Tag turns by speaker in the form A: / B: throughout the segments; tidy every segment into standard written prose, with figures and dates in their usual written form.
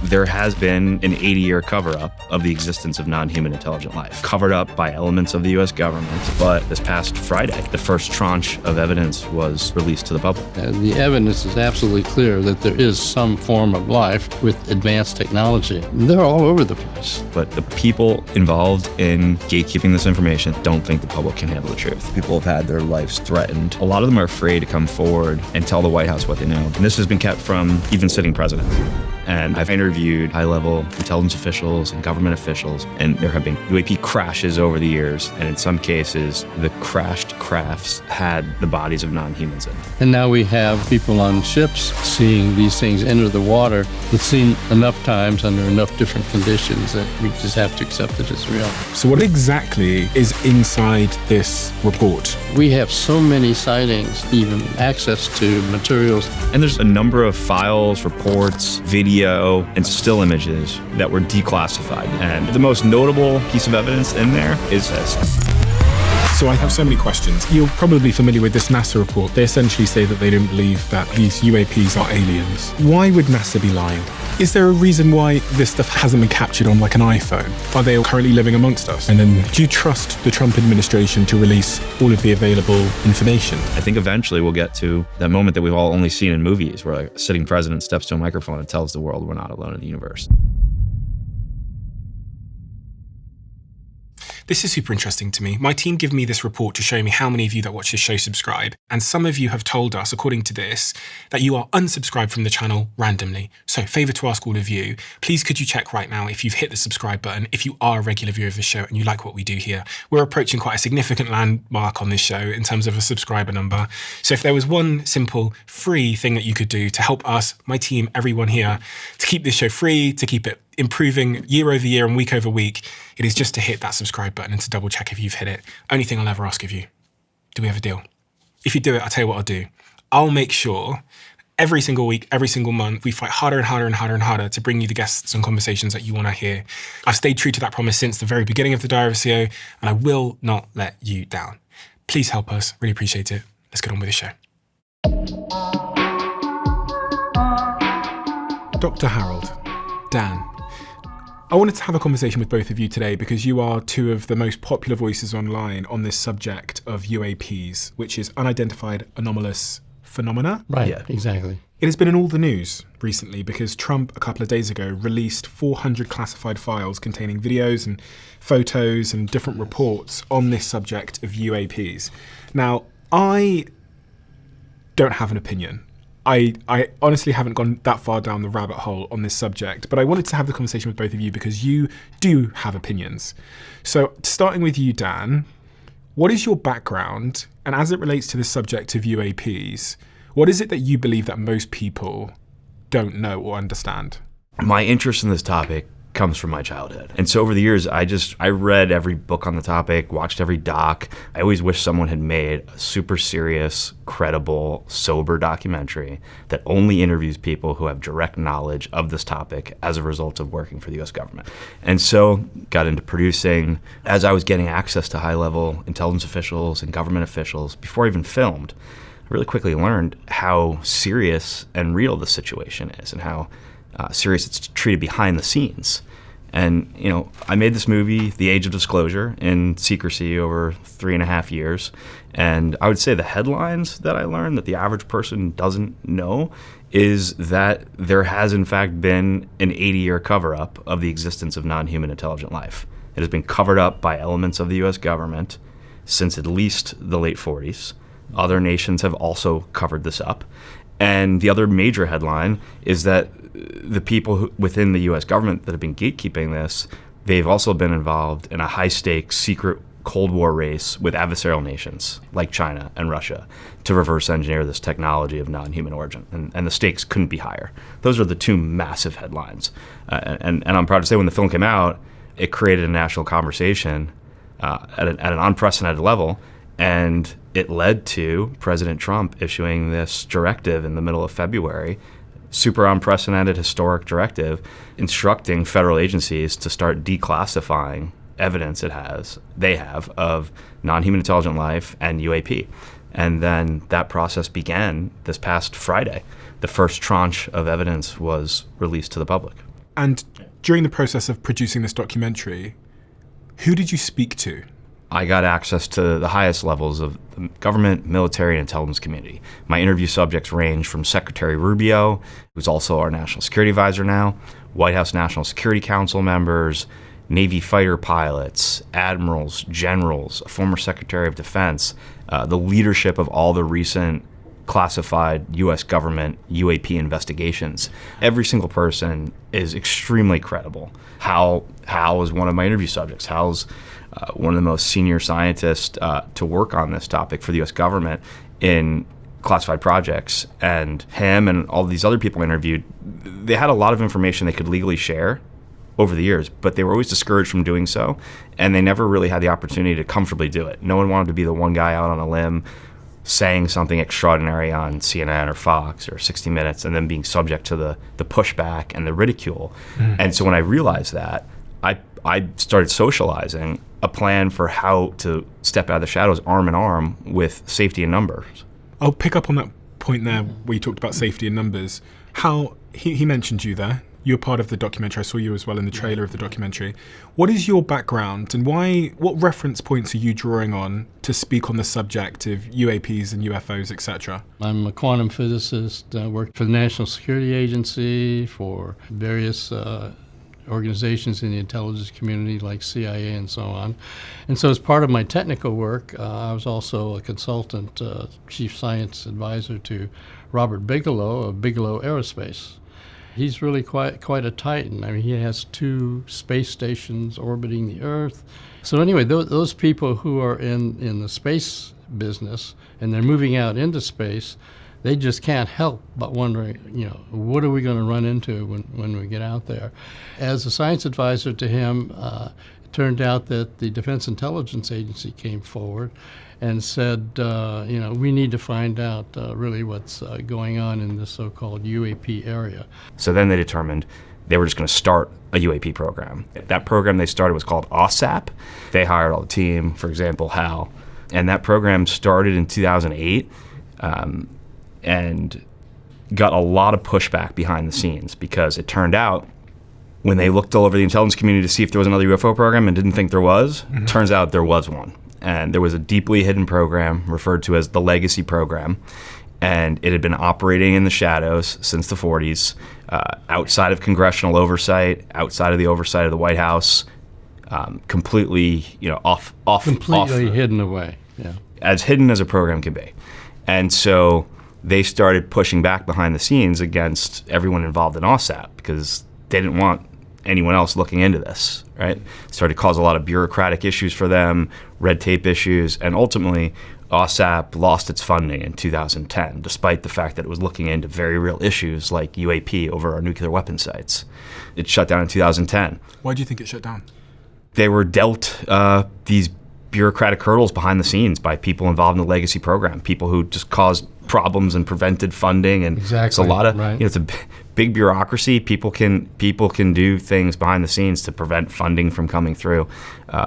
A: There has been an 80-year cover-up of the existence of non-human intelligent life, covered up by elements of the U.S. government. But this past Friday, the first tranche of evidence was released to the public.
B: The evidence is absolutely clear that there is some form of life with advanced technology. They're all over the place.
A: But the people involved in gatekeeping this information don't think the public can handle the truth.
C: People have had their lives threatened.
A: A lot of them are afraid to come forward and tell the White House what they know. And this has been kept from even sitting presidents. And I've interviewed high-level intelligence officials and government officials, and there have been UAP crashes over the years, and in some cases, the crashed crafts had the bodies of non-humans in them.
B: And now we have people on ships seeing these things enter the water. It's seen enough times under enough different conditions that we just have to accept it as real.
D: So what exactly is inside this report?
B: We have so many sightings, even access to materials.
A: And there's a number of files, reports, video, and still images that were declassified. And the most notable piece of evidence in there is this.
D: So I have so many questions. You're probably familiar with this NASA report. They essentially say that they don't believe that these UAPs are aliens. Why would NASA be lying? Is there a reason why this stuff hasn't been captured on like an iPhone? Are they currently living amongst us? And then do you trust the Trump administration to release all of the available information?
A: I think eventually we'll get to that moment that we've all only seen in movies where a sitting president steps to a microphone and tells the world we're not alone in the universe.
D: This is super interesting to me. My team give me this report to show me how many of you that watch this show subscribe. And some of you have told us, according to this, that you are unsubscribed from the channel randomly. So favour to ask all of you, please could you check right now if you've hit the subscribe button, if you are a regular viewer of the show and you like what we do here. We're approaching quite a significant landmark on this show in terms of a subscriber number. So if there was one simple free thing that you could do to help us, my team, everyone here, to keep this show free, to keep it improving year over year and week over week, it is just to hit that subscribe button and to double check if you've hit it. Only thing I'll ever ask of you. Do we have a deal? If you do it, I'll tell you what I'll do. I'll make sure every single week, every single month, we fight harder and harder and harder and harder to bring you the guests and conversations that you want to hear. I've stayed true to that promise since the very beginning of the Diary of a CEO, and I will not let you down. Please help us. Really appreciate it. Let's get on with the show. Dr. Harold, Dan, I wanted to have a conversation with both of you today because you are two of the most popular voices online on this subject of UAPs, which is unidentified anomalous phenomena.
B: Right, yeah, exactly.
D: It has been in all the news recently because Trump, a couple of days ago, released 400 classified files containing videos and photos and different reports on this subject of UAPs. Now, I don't have an opinion. I honestly haven't gone that far down the rabbit hole on this subject, but I wanted to have the conversation with both of you because you do have opinions. So starting with you, Dan, what is your background? And as it relates to the subject of UAPs, what is it that you believe that most people don't know or understand?
A: My interest in this topic comes from my childhood. And so over the years, I read every book on the topic, watched every doc. I always wish someone had made a super serious, credible, sober documentary that only interviews people who have direct knowledge of this topic as a result of working for the US government. And so got into producing. As I was getting access to high-level intelligence officials and government officials, before I even filmed, I really quickly learned how serious and real the situation is and how serious it's treated behind the scenes. And, you know, I made this movie, The Age of Disclosure, in secrecy over 3.5 years. And I would say the headlines that I learned that the average person doesn't know is that there has, in fact, been an 80-year cover-up of the existence of non-human intelligent life. It has been covered up by elements of the U.S. government since at least the late 40s. Other nations have also covered this up. And the other major headline is that the people within the U.S. government that have been gatekeeping this, they've also been involved in a high-stakes, secret Cold War race with adversarial nations like China and Russia to reverse engineer this technology of non-human origin. And the stakes couldn't be higher. Those are the two massive headlines. And I'm proud to say when the film came out, it created a national conversation at an unprecedented level. And it led to President Trump issuing this directive in the middle of February, super unprecedented historic directive, instructing federal agencies to start declassifying evidence they have of non-human intelligent life and UAP. And then that process began this past Friday. The first tranche of evidence was released to the public.
D: And during the process of producing this documentary, who did you speak to?
A: I got access to the highest levels of the government, military, and intelligence community. My interview subjects range from Secretary Rubio, who's also our national security advisor now, White House National Security Council members, Navy fighter pilots, admirals, generals, a former Secretary of Defense, the leadership of all the recent classified U.S. government UAP investigations. Every single person is extremely credible. Hal is one of my interview subjects. Hal's one of the most senior scientists to work on this topic for the U.S. government in classified projects. And him and all these other people I interviewed, they had a lot of information they could legally share over the years, but they were always discouraged from doing so, and they never really had the opportunity to comfortably do it. No one wanted to be the one guy out on a limb saying something extraordinary on CNN or Fox or 60 Minutes and then being subject to the pushback and the ridicule. And so when I realized that, I started socializing a plan for how to step out of the shadows arm in arm with safety in numbers.
D: I'll pick up on that point there where you talked about safety in numbers. How he mentioned you there. You're part of the documentary. I saw you as well in the trailer of the documentary. What is your background and what reference points are you drawing on to speak on the subject of UAPs and UFOs, etc.?
B: I'm a quantum physicist. I work for the National Security Agency, for various organizations in the intelligence community like CIA and so on. And so as part of my technical work, I was also a consultant, chief science advisor to Robert Bigelow of Bigelow Aerospace. He's really quite a titan. I mean, he has 2 space stations orbiting the Earth. So anyway, those people who are in the space business and they're moving out into space, they just can't help but wondering, what are we going to run into when we get out there? As a science advisor to him, it turned out that the Defense Intelligence Agency came forward and said, we need to find out really what's going on in this so-called UAP area.
A: So then they determined they were just going to start a UAP program. That program they started was called OSAP. They hired all the team, for example, Hal. And that program started in 2008 and got a lot of pushback behind the scenes because it turned out when they looked all over the intelligence community to see if there was another UFO program and didn't think there was, turns out there was one. And there was a deeply hidden program referred to as the Legacy Program, and it had been operating in the shadows since the 40s, outside of congressional oversight, outside of the oversight of the White House, completely,
B: Completely hidden away, yeah.
A: As hidden as a program can be. And so they started pushing back behind the scenes against everyone involved in OSAP because they didn't want anyone else looking into this, right? Started to cause a lot of bureaucratic issues for them, red tape issues, and ultimately OSAP lost its funding in 2010, despite the fact that it was looking into very real issues like UAP over our nuclear weapon sites. It shut down in 2010.
D: Why do you think it shut down?
A: They were dealt these bureaucratic hurdles behind the scenes by people involved in the Legacy Program, people who just caused problems and prevented funding, and
B: exactly.
A: It's a lot of
B: right.
A: It's a big bureaucracy. People can do things behind the scenes to prevent funding from coming through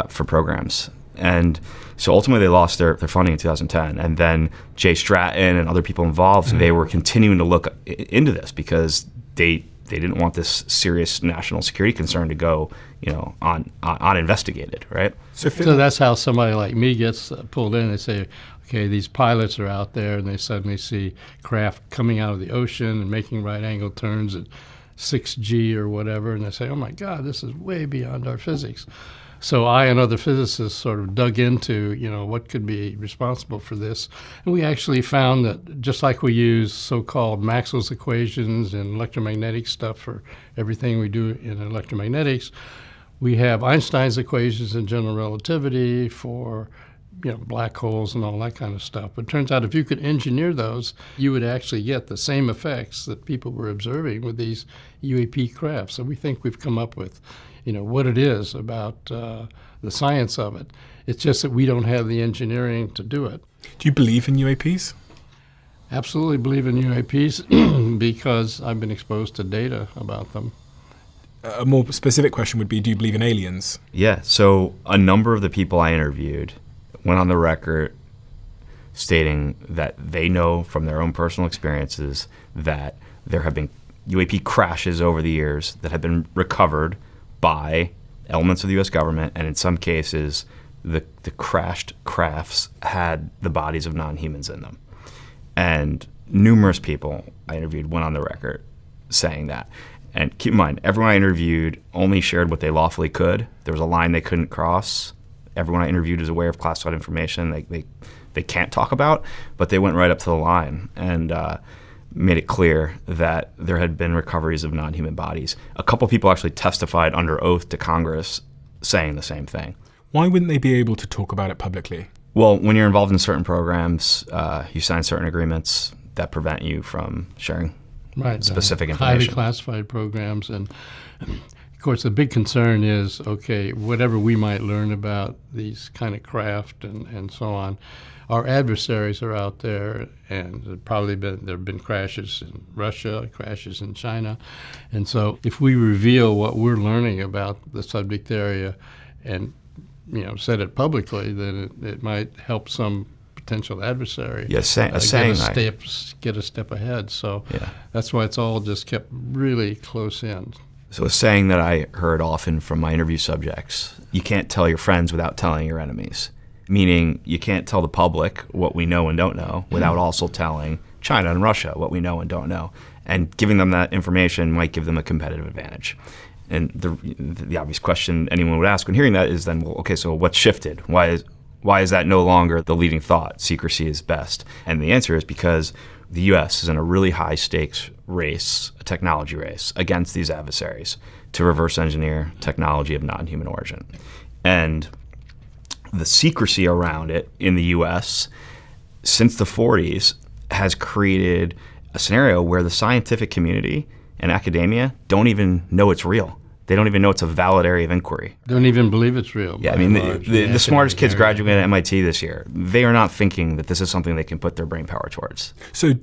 A: for programs, and so ultimately they lost their funding in 2010. And then Jay Stratton and other people involved, they were continuing to look into this because they didn't want this serious national security concern to go uninvestigated, right?
B: So that's how somebody like me gets pulled in. They say, okay, these pilots are out there and they suddenly see craft coming out of the ocean and making right angle turns at 6G or whatever, and they say, oh my God, this is way beyond our physics. So I and other physicists sort of dug into, what could be responsible for this. And we actually found that just like we use so-called Maxwell's equations and electromagnetic stuff for everything we do in electromagnetics, we have Einstein's equations in general relativity for black holes and all that kind of stuff. But it turns out if you could engineer those, you would actually get the same effects that people were observing with these UAP craft. So we think we've come up with what it is about the science of it. It's just that we don't have the engineering to do it.
D: Do you believe in UAPs?
B: Absolutely believe in UAPs because I've been exposed to data about them.
D: A more specific question would be, do you believe in aliens?
A: Yeah, so a number of the people I interviewed went on the record stating that they know from their own personal experiences that there have been UAP crashes over the years that have been recovered by elements of the U.S. government, and in some cases, the crashed crafts had the bodies of non-humans in them. And numerous people I interviewed went on the record saying that. And keep in mind, everyone I interviewed only shared what they lawfully could. There was a line they couldn't cross. Everyone I interviewed is aware of classified information they can't talk about, but they went right up to the line and made it clear that there had been recoveries of non-human bodies. A couple people actually testified under oath to Congress saying the same thing.
D: Why wouldn't they be able to talk about it publicly?
A: Well, when you're involved in certain programs, you sign certain agreements that prevent you from sharing specific information.
B: Highly classified programs. And of course, the big concern is, okay, whatever we might learn about these kind of craft and so on, our adversaries are out there, and there have been crashes in Russia, crashes in China. And so if we reveal what we're learning about the subject area and said it publicly, then it might help some potential adversary
A: get
B: a step ahead. So that's why it's all just kept really close in.
A: So a saying that I heard often from my interview subjects: you can't tell your friends without telling your enemies. Meaning you can't tell the public what we know and don't know without also telling China and Russia what we know and don't know. And giving them that information might give them a competitive advantage. And the obvious question anyone would ask when hearing that is then, well, okay, so what's shifted? Why is that no longer the leading thought? Secrecy is best. And the answer is because the U.S. is in a really high stakes race, a technology race, against these adversaries to reverse engineer technology of non-human origin. And the secrecy around it in the U.S. since the 40s has created a scenario where the scientific community and academia don't even know it's real. They don't even know it's a valid area of inquiry.
B: Don't even believe it's real.
A: Yeah, I mean, the smartest kids graduating at MIT this year, they are not thinking that this is something they can put their brain power towards.
D: So,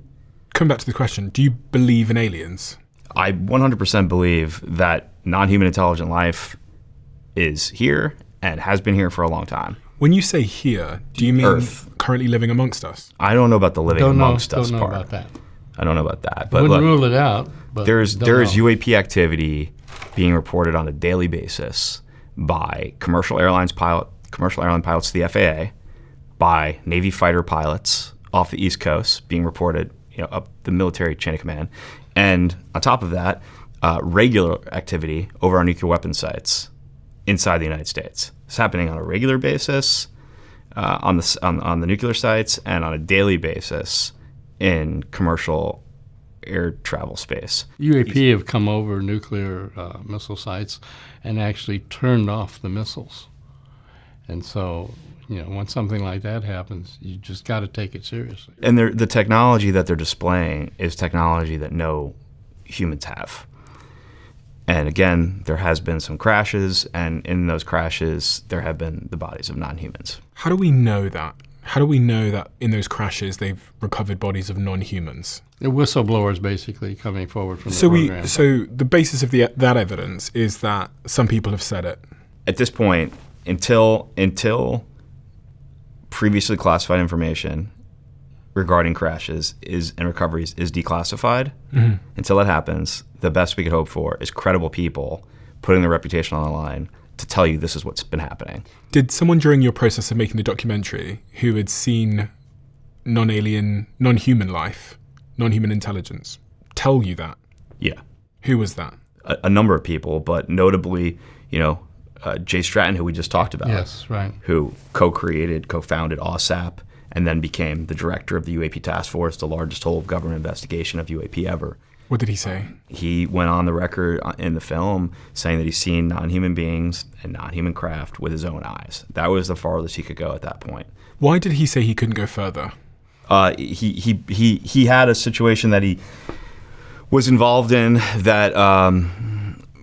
D: come back to the question, do you believe in aliens?
A: I 100% believe that non-human intelligent life is here and has been here for a long time.
D: When you say here, do you mean
A: Earth.
D: Currently living amongst us?
A: I don't know about the living amongst us
B: part.
A: part.
B: About that.
A: I don't know about that.
B: But wouldn't rule it out. But
A: there is UAP activity being reported on a daily basis by commercial airline pilots to the FAA, by Navy fighter pilots off the East Coast being reported, up the military chain of command, and on top of that, regular activity over our nuclear weapons sites inside the United States. It's happening on a regular basis on the nuclear sites and on a daily basis in commercial air travel space.
B: UAP have come over nuclear missile sites and actually turned off the missiles. And so, when something like that happens, you just got to take it seriously.
A: And the technology that they're displaying is technology that no humans have. And again, there has been some crashes, and in those crashes, there have been the bodies of non-humans.
D: How do we know that? How do we know that in those crashes they've recovered bodies of non-humans?
B: The whistleblowers basically coming forward from the program.
D: So the basis of that evidence is that some people have said it.
A: At this point, until previously classified information regarding crashes and recoveries is declassified, until that happens, the best we could hope for is credible people putting their reputation on the line to tell you this is what's been happening.
D: Did someone during your process of making the documentary who had seen non-alien, non-human life, non-human intelligence, tell you that?
A: Yeah.
D: Who was that?
A: A number of people, but notably, Jay Stratton, who we just talked about.
B: Yes, right.
A: Who co-founded OSAP and then became the director of the UAP Task Force, the largest whole of government investigation of UAP ever.
D: What did he say?
A: He went on the record in the film saying that he's seen non-human beings and non-human craft with his own eyes. That was the farthest he could go at that point.
D: Why did he say he couldn't go further?
A: He had a situation that he was involved in that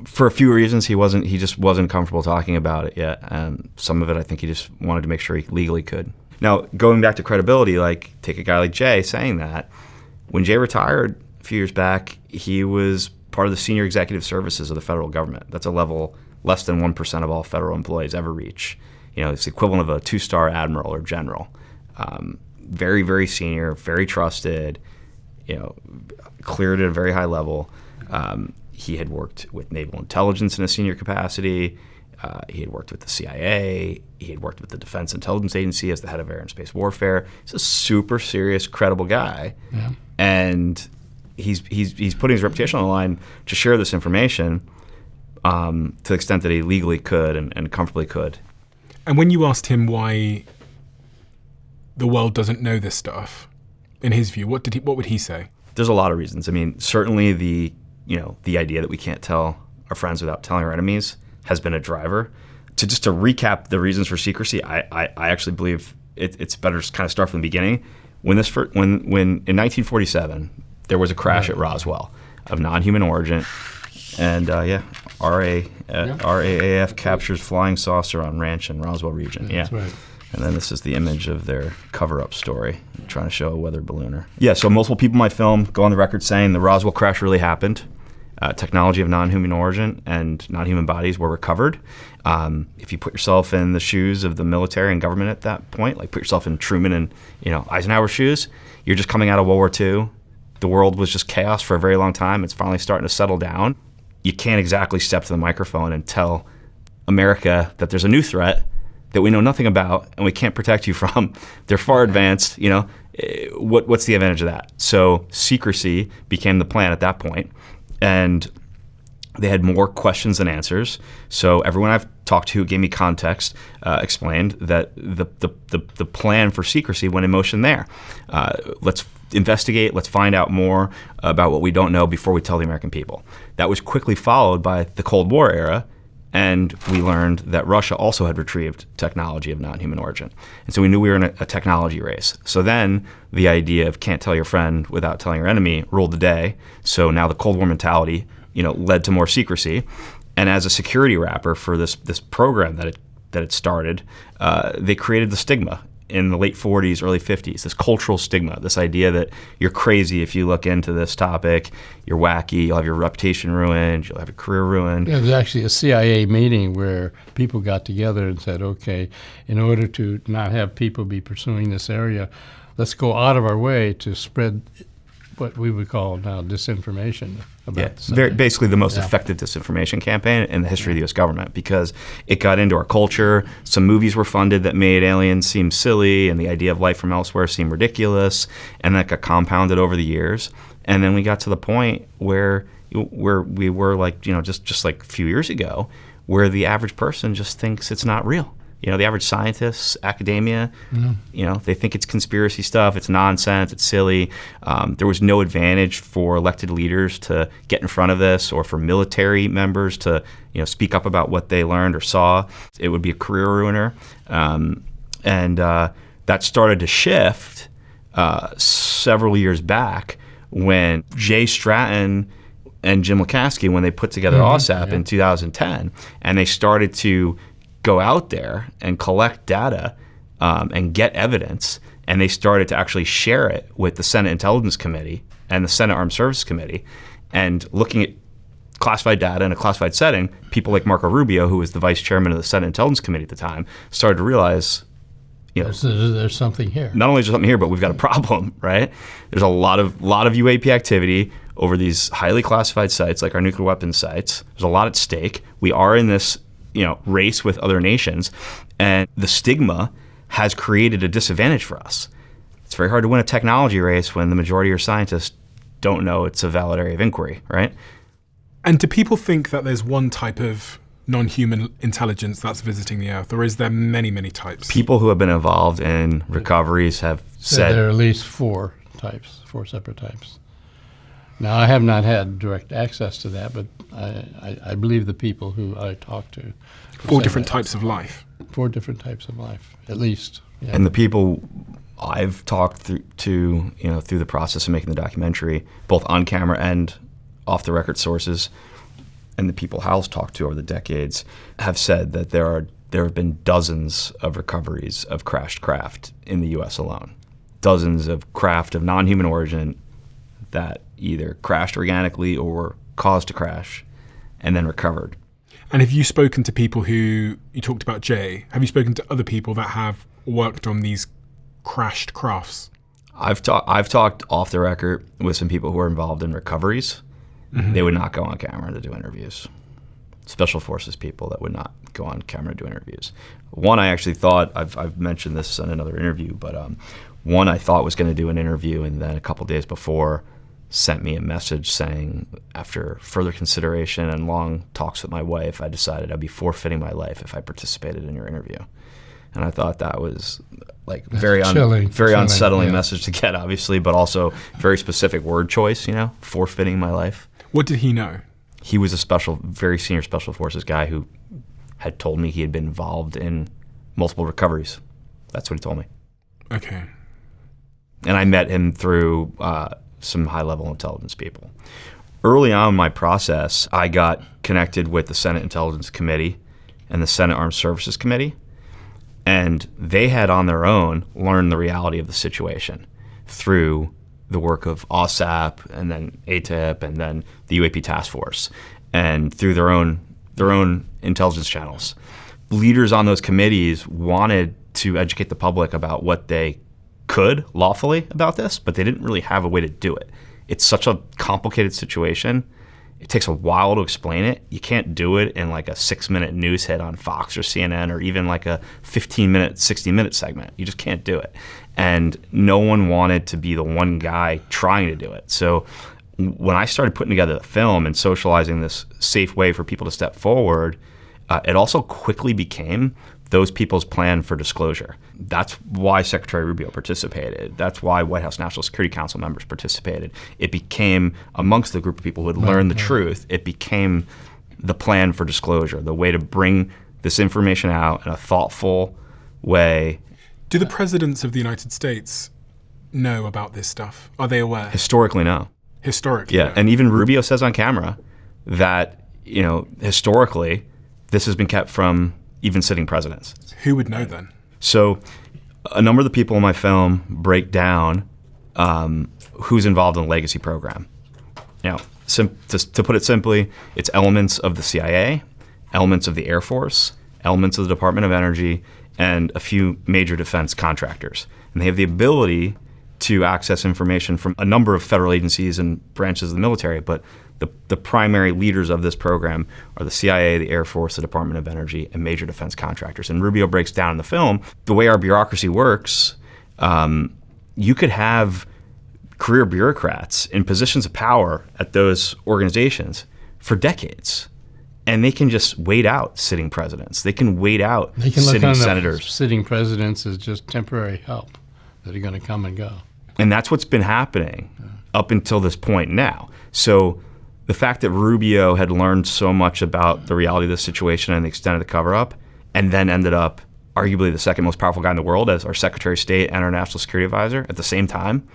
A: for a few reasons he just wasn't comfortable talking about it yet. And some of it I think he just wanted to make sure he legally could. Now, going back to credibility, take a guy like Jay saying that. When Jay retired a few years back, he was part of the senior executive services of the federal government. That's a level less than 1% of all federal employees ever reach. It's the equivalent of a 2-star admiral or general. Very, very senior, very trusted, cleared at a very high level. He had worked with naval intelligence in a senior capacity. He had worked with the CIA. He had worked with the Defense Intelligence Agency as the head of air and space warfare. He's a super serious, credible guy.
B: Yeah.
A: And he's putting his reputation on the line to share this information to the extent that he legally could and comfortably could.
D: And when you asked him why the world doesn't know this stuff, in his view, what would he say?
A: There's a lot of reasons. I mean, certainly the idea that we can't tell our friends without telling our enemies has been a driver. To recap the reasons for secrecy, I actually believe it's better to kind of start from the beginning. When in 1947 there was a crash at Roswell of non-human origin, and RAAF captures flying saucer on ranch in Roswell region.
B: That's right.
A: And then this is the image of their cover-up story, trying to show a weather ballooner. Yeah, so multiple people in my film go on the record saying the Roswell crash really happened. Technology of non-human origin and non-human bodies were recovered. If you put yourself in the shoes of the military and government at that point, like put yourself in Truman and Eisenhower's shoes, you're just coming out of World War II. The world was just chaos for a very long time. It's finally starting to settle down. You can't exactly step to the microphone and tell America that there's a new threat that we know nothing about and we can't protect you from. They're far advanced. What's the advantage of that? So secrecy became the plan at that point. And they had more questions than answers. So everyone I've talked to who gave me context explained that the plan for secrecy went in motion there. Let's investigate. Let's find out more about what we don't know before we tell the American people. That was quickly followed by the Cold War era, and we learned that Russia also had retrieved technology of non-human origin. And so we knew we were in a technology race. So then the idea of can't tell your friend without telling your enemy ruled the day. So now the Cold War mentality, led to more secrecy. And as a security wrapper for this program that it started, they created the stigma in the late 40s, early 50s, this cultural stigma, this idea that you're crazy if you look into this topic, you're wacky, you'll have your reputation ruined, you'll have your career ruined.
B: Yeah, there was actually a CIA meeting where people got together and said, okay, in order to not have people be pursuing this area, let's go out of our way to spread what we would call now disinformation about
A: basically the most effective disinformation campaign in the history of the U.S. government, because it got into our culture. Some movies were funded that made aliens seem silly and the idea of life from elsewhere seem ridiculous, and that got compounded over the years. And then we got to the point where we were like, just like a few years ago, where the average person just thinks it's not real. The average scientists, academia, they think it's conspiracy stuff, it's nonsense, it's silly. There was no advantage for elected leaders to get in front of this or for military members to, speak up about what they learned or saw. It would be a career ruiner. And that started to shift several years back when Jay Stratton and Jim Lukaski, when they put together OSAP in 2010, and they started to go out there and collect data and get evidence, and they started to actually share it with the Senate Intelligence Committee and the Senate Armed Services Committee. And looking at classified data in a classified setting, people like Marco Rubio, who was the vice chairman of the Senate Intelligence Committee at the time, started to realize,
B: there's something here.
A: Not only is there something here, but we've got a problem, right? There's a lot of UAP activity over these highly classified sites, like our nuclear weapons sites. There's a lot at stake. We are in this race with other nations, and the stigma has created a disadvantage for us. It's very hard to win a technology race when the majority of your scientists don't know it's a valid area of inquiry, right?
D: And do people think that there's one type of non-human intelligence that's visiting the Earth, or is there many, many types?
A: People who have been involved in recoveries have said
B: there are at least four separate types. Now, I have not had direct access to that, but I believe the people who I talked to.
D: Four different types of life.
B: 4 different types of life, at least. Yeah.
A: And the people I've talked to through the process of making the documentary, both on camera and off the record sources, and the people Hal's talked to over the decades, have said that there have been dozens of recoveries of crashed craft in the U.S. alone. Dozens of craft of non-human origin that either crashed organically or caused to crash and then recovered.
D: And have you spoken to people who, you talked about Jay, have you spoken to other people that have worked on these crashed crafts?
A: I've talked off the record with some people who are involved in recoveries They would not go on camera to do interviews. Special forces people that would not go on camera to do interviews. One, I actually thought, I've mentioned this in another interview, but one I thought was going to do an interview, and then a couple days before sent me a message saying, after further consideration and long talks with my wife, I decided I'd be forfeiting my life if I participated in your interview. And I thought that was like very unsettling message to get, obviously, but also very specific word choice, forfeiting my life.
D: What did he know?
A: He was very senior special forces guy who had told me he had been involved in multiple recoveries. That's what he told me.
D: Okay.
A: And I met him through some high-level intelligence people. Early on in my process, I got connected with the Senate Intelligence Committee and the Senate Armed Services Committee, and they had on their own learned the reality of the situation through the work of OSAP and then ATIP and then the UAP Task Force, and through their own intelligence channels. Leaders on those committees wanted to educate the public about what they could lawfully about this, but they didn't really have a way to do it. It's such a complicated situation. It takes a while to explain it. You can't do it in like a 6-minute news hit on Fox or CNN or even like a 15-minute, 60-minute segment. You just can't do it. And no one wanted to be the one guy trying to do it. So when I started putting together the film and socializing this safe way for people to step forward, it also quickly became those people's plan for disclosure. That's why Secretary Rubio participated. That's why White House National Security Council members participated. It became, amongst the group of people who had learned the truth, it became the plan for disclosure, the way to bring this information out in a thoughtful way.
D: Do the presidents of the United States know about this stuff? Are they aware?
A: Historically, no.
D: Historically,
A: yeah.
D: No.
A: And even Rubio says on camera that, historically, this has been kept from even sitting presidents.
D: Who would know then?
A: So a number of the people in my film break down who's involved in the legacy program. To put it simply, it's elements of the CIA, elements of the Air Force, elements of the Department of Energy, and a few major defense contractors. And they have the ability to access information from a number of federal agencies and branches of the military, but the primary leaders of this program are the CIA, the Air Force, the Department of Energy, and major defense contractors. And Rubio breaks down in the film the way our bureaucracy works. You could have career bureaucrats in positions of power at those organizations for decades, and they can just wait out sitting presidents. They can wait out sitting senators.
B: Sitting presidents as just temporary help that are going to come and go.
A: And that's what's been happening up until this point now. So the fact that Rubio had learned so much about the reality of the situation and the extent of the cover-up, and then ended up arguably the second most powerful guy in the world as our Secretary of State and our National Security Advisor at the same time,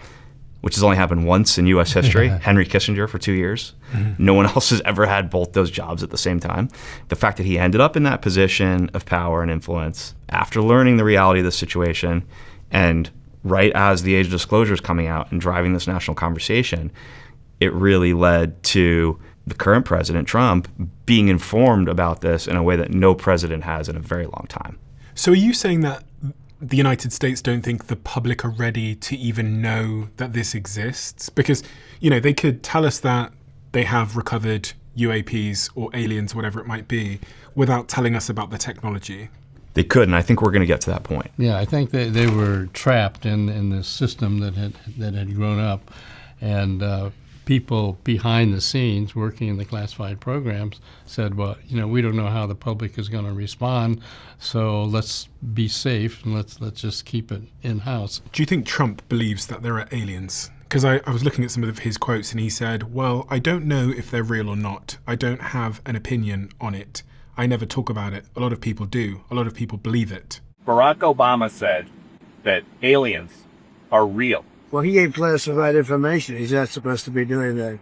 A: which has only happened once in U.S. history, Henry Kissinger for 2 years. No one else has ever had both those jobs at the same time. The fact that he ended up in that position of power and influence after learning the reality of the situation, and right as the age of disclosure is coming out and driving this national conversation, it really led to the current president, Trump, being informed about this in a way that no president has in a very long time.
D: So are you saying that the United States don't think the public are ready to even know that this exists? Because, they could tell us that they have recovered UAPs or aliens, whatever it might be, without telling us about the technology.
A: They could, and I think we're going to get to that point.
B: Yeah, I think they were trapped in this system that had grown up, and people behind the scenes working in the classified programs said, well, we don't know how the public is going to respond, so let's be safe and let's just keep it in-house.
D: Do you think Trump believes that there are aliens? Because I was looking at some of his quotes, and he said, well, I don't know if they're real or not. I don't have an opinion on it. I never talk about it. A lot of people do. A lot of people believe it.
E: Barack Obama said that aliens are real.
F: Well, he gave classified information. He's not supposed to be doing that.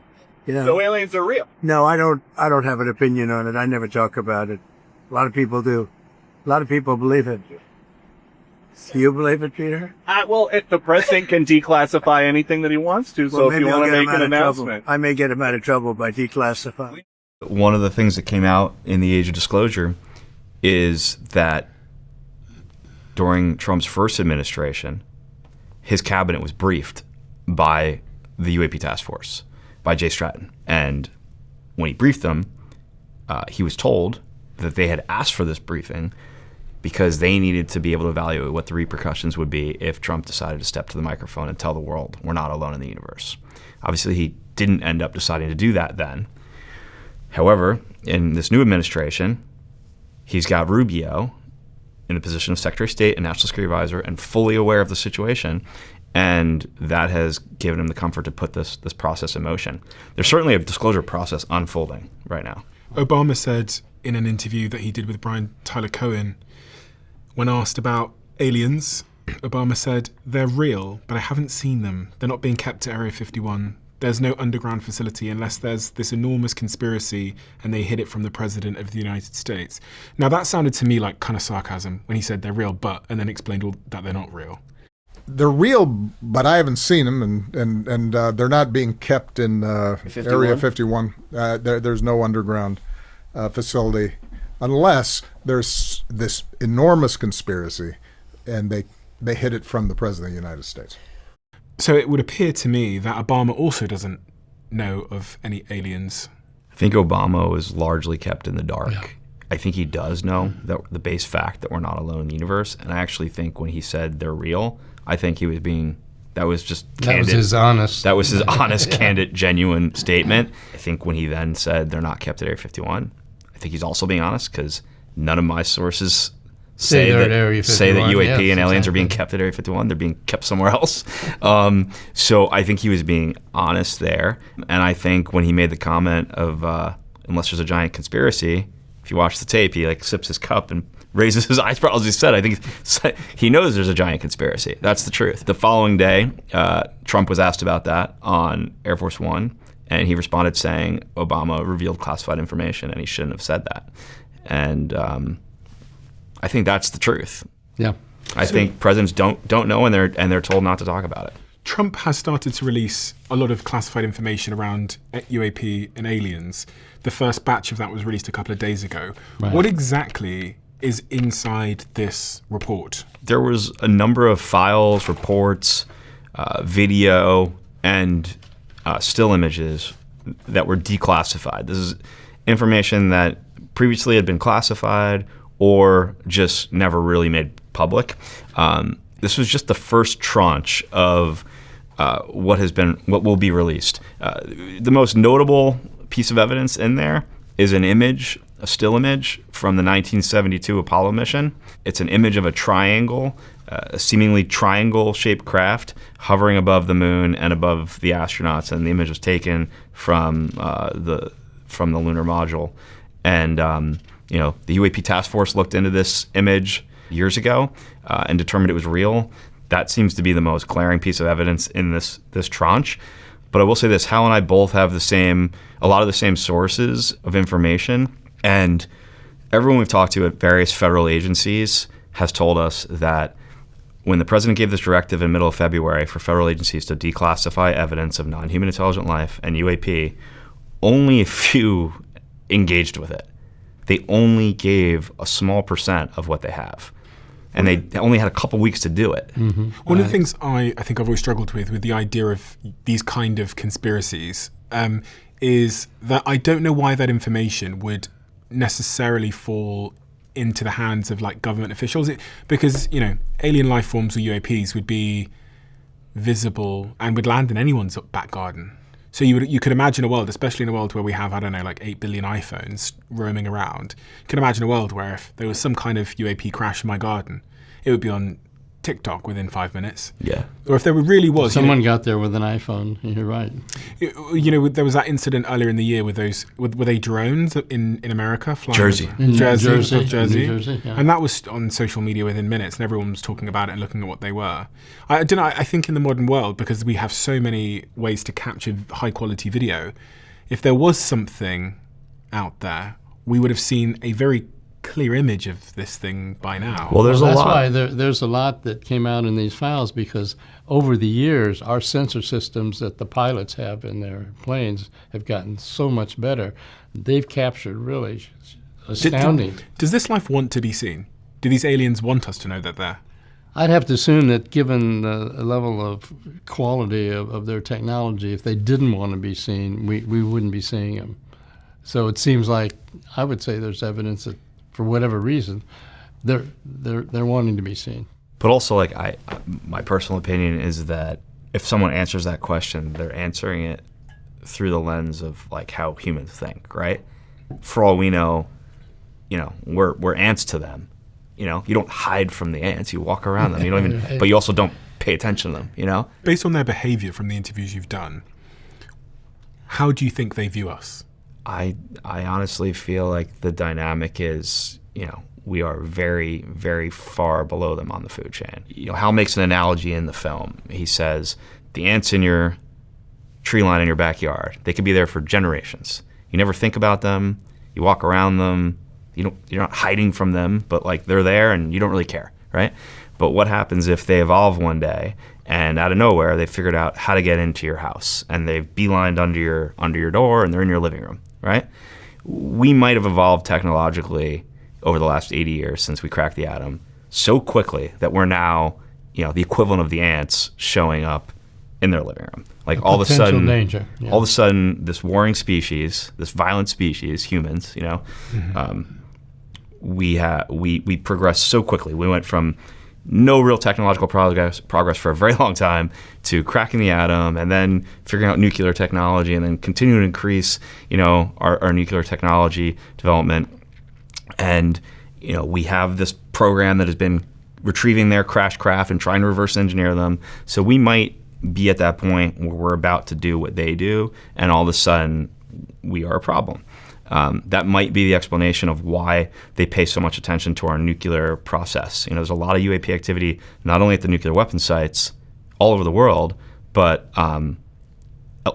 E: So aliens are real?
F: No, I don't have an opinion on it. I never talk about it. A lot of people do. A lot of people believe it. Do you believe it, Peter?
E: Well, if the president can declassify anything that he wants to, so if you want to make an announcement.
F: I may get him out of trouble by declassifying.
A: One of the things that came out in the age of disclosure is that during Trump's first administration, his cabinet was briefed by the UAP task force, by Jay Stratton. And when he briefed them, he was told that they had asked for this briefing because they needed to be able to evaluate what the repercussions would be if Trump decided to step to the microphone and tell the world we're not alone in the universe. Obviously, he didn't end up deciding to do that then. However, in this new administration, he's got Rubio in the position of Secretary of State and National Security Advisor and fully aware of the situation, and that has given him the comfort to put this process in motion. There's certainly a disclosure process unfolding right now.
D: Obama said in an interview that he did with Brian Tyler Cohen, when asked about aliens, Obama said, "They're real, but I haven't seen them. They're not being kept at Area 51. There's no underground facility unless there's this enormous conspiracy and they hid it from the President of the United States." Now that sounded to me like kind of sarcasm when he said they're real, and then explained that they're not real.
G: They're real, but I haven't seen them, and they're not being kept in Area 51. There's no underground facility unless there's this enormous conspiracy and they hid it from the President of the United States.
D: So it would appear to me that Obama also doesn't know of any aliens.
A: I think Obama was largely kept in the dark.
B: Yeah.
A: I think he does know the base fact that we're not alone in the universe. And I actually think when he said they're real, I think he was being, that was just candid.
B: That was his honest.
A: That was his honest, candid, genuine statement. I think when he then said they're not kept at Area 51, I think he's also being honest because none of my sources say
B: they're
A: that
B: at Area
A: UAP
B: 51.
A: and aliens
B: Yes,
A: are being
B: exactly.
A: kept at Area 51. They're being kept somewhere else. So I think he was being honest there. And I think when he made the comment of unless there's a giant conspiracy, if you watch the tape, he like sips his cup and raises his eyebrows. He said, I think he knows there's a giant conspiracy. That's the truth. The following day, Trump was asked about that on Air Force One, and he responded saying Obama revealed classified information and he shouldn't have said that. And I think that's the truth.
B: Yeah.
A: I think presidents don't know and they're told not to talk about it.
D: Trump has started to release a lot of classified information around UAP and aliens. The first batch of that was released a couple of days ago.
B: Right.
D: What exactly is inside this report?
A: There was a number of files, reports, video, and still images that were declassified. This is information that previously had been classified or just never really made public. This was just the first tranche of what will be released. The most notable piece of evidence in there is an image, a still image from the 1972 Apollo mission. It's an image of a triangle, a seemingly triangle-shaped craft hovering above the moon and above the astronauts, and the image was taken from the lunar module. And the UAP task force looked into this image years ago and determined it was real. That seems to be the most glaring piece of evidence in this tranche. But I will say this, Hal and I both have a lot of the same sources of information, and everyone we've talked to at various federal agencies has told us that when the president gave this directive in the middle of February for federal agencies to declassify evidence of non-human intelligent life and UAP, only a few engaged with it. They only gave a small percent of what they have. And they only had a couple weeks to do it.
B: Mm-hmm.
D: One of the things I think I've always struggled with the idea of these kind of conspiracies, is that I don't know why that information would necessarily fall into the hands of like government officials. Because, alien life forms or UAPs would be visible and would land in anyone's back garden. So you could imagine a world, especially in a world where we have, 8 billion iPhones roaming around. You can imagine a world where if there was some kind of UAP crash in my garden, it would be on TikTok within 5 minutes.
A: Yeah.
D: Or if there really was...
B: Someone got there with an iPhone. You're right.
D: There was that incident earlier in the year with those... Were they drones in America? Flying
A: Jersey.
D: over- Jersey.
B: New
D: Jersey.
B: Jersey, yeah.
D: And that was on social media within minutes, and everyone was talking about it and looking at what they were. I don't know, I think in the modern world, because we have so many ways to capture high-quality video, if there was something out there, we would have seen a very clear image of this thing by now.
A: Well, there's a
B: That's
A: lot.
B: why there's a lot that came out in these files, because over the years, our sensor systems that the pilots have in their planes have gotten so much better. They've captured really astounding.
D: Does this life want to be seen? Do these aliens want us to know that they're...
B: I'd have to assume that given the level of quality of their technology, if they didn't want to be seen, we wouldn't be seeing them. So it seems like, I would say there's evidence that for whatever reason, they're wanting to be seen.
A: But also, like, my personal opinion is that if someone answers that question, they're answering it through the lens of like how humans think, right? For all we know, we're ants to them. You don't hide from the ants. You walk around them. You don't even, but you also don't pay attention to them.
D: Based on their behavior from the interviews you've done, how do you think they view us?
A: I honestly feel like the dynamic is, we are very, very far below them on the food chain. Hal makes an analogy in the film. He says, the ants in your tree line in your backyard, they could be there for generations. You never think about them. You walk around them. You're not hiding from them, but like they're there and you don't really care, right? But what happens if they evolve one day and out of nowhere they figured out how to get into your house and they've beelined under your door and they're in your living room, right? We might have evolved technologically over the last 80 years since we cracked the atom so quickly that we're now, the equivalent of the ants showing up in their living room. Like all of a sudden,
B: danger. Yeah.
A: all of a sudden, this warring species, this violent species, humans, we progressed so quickly. We went from no real technological progress for a very long time to cracking the atom and then figuring out nuclear technology and then continuing to increase, our nuclear technology development. And, we have this program that has been retrieving their crash craft and trying to reverse engineer them. So we might be at that point where we're about to do what they do, and all of a sudden we are a problem. That might be the explanation of why they pay so much attention to our nuclear process. There's a lot of UAP activity, not only at the nuclear weapon sites all over the world, but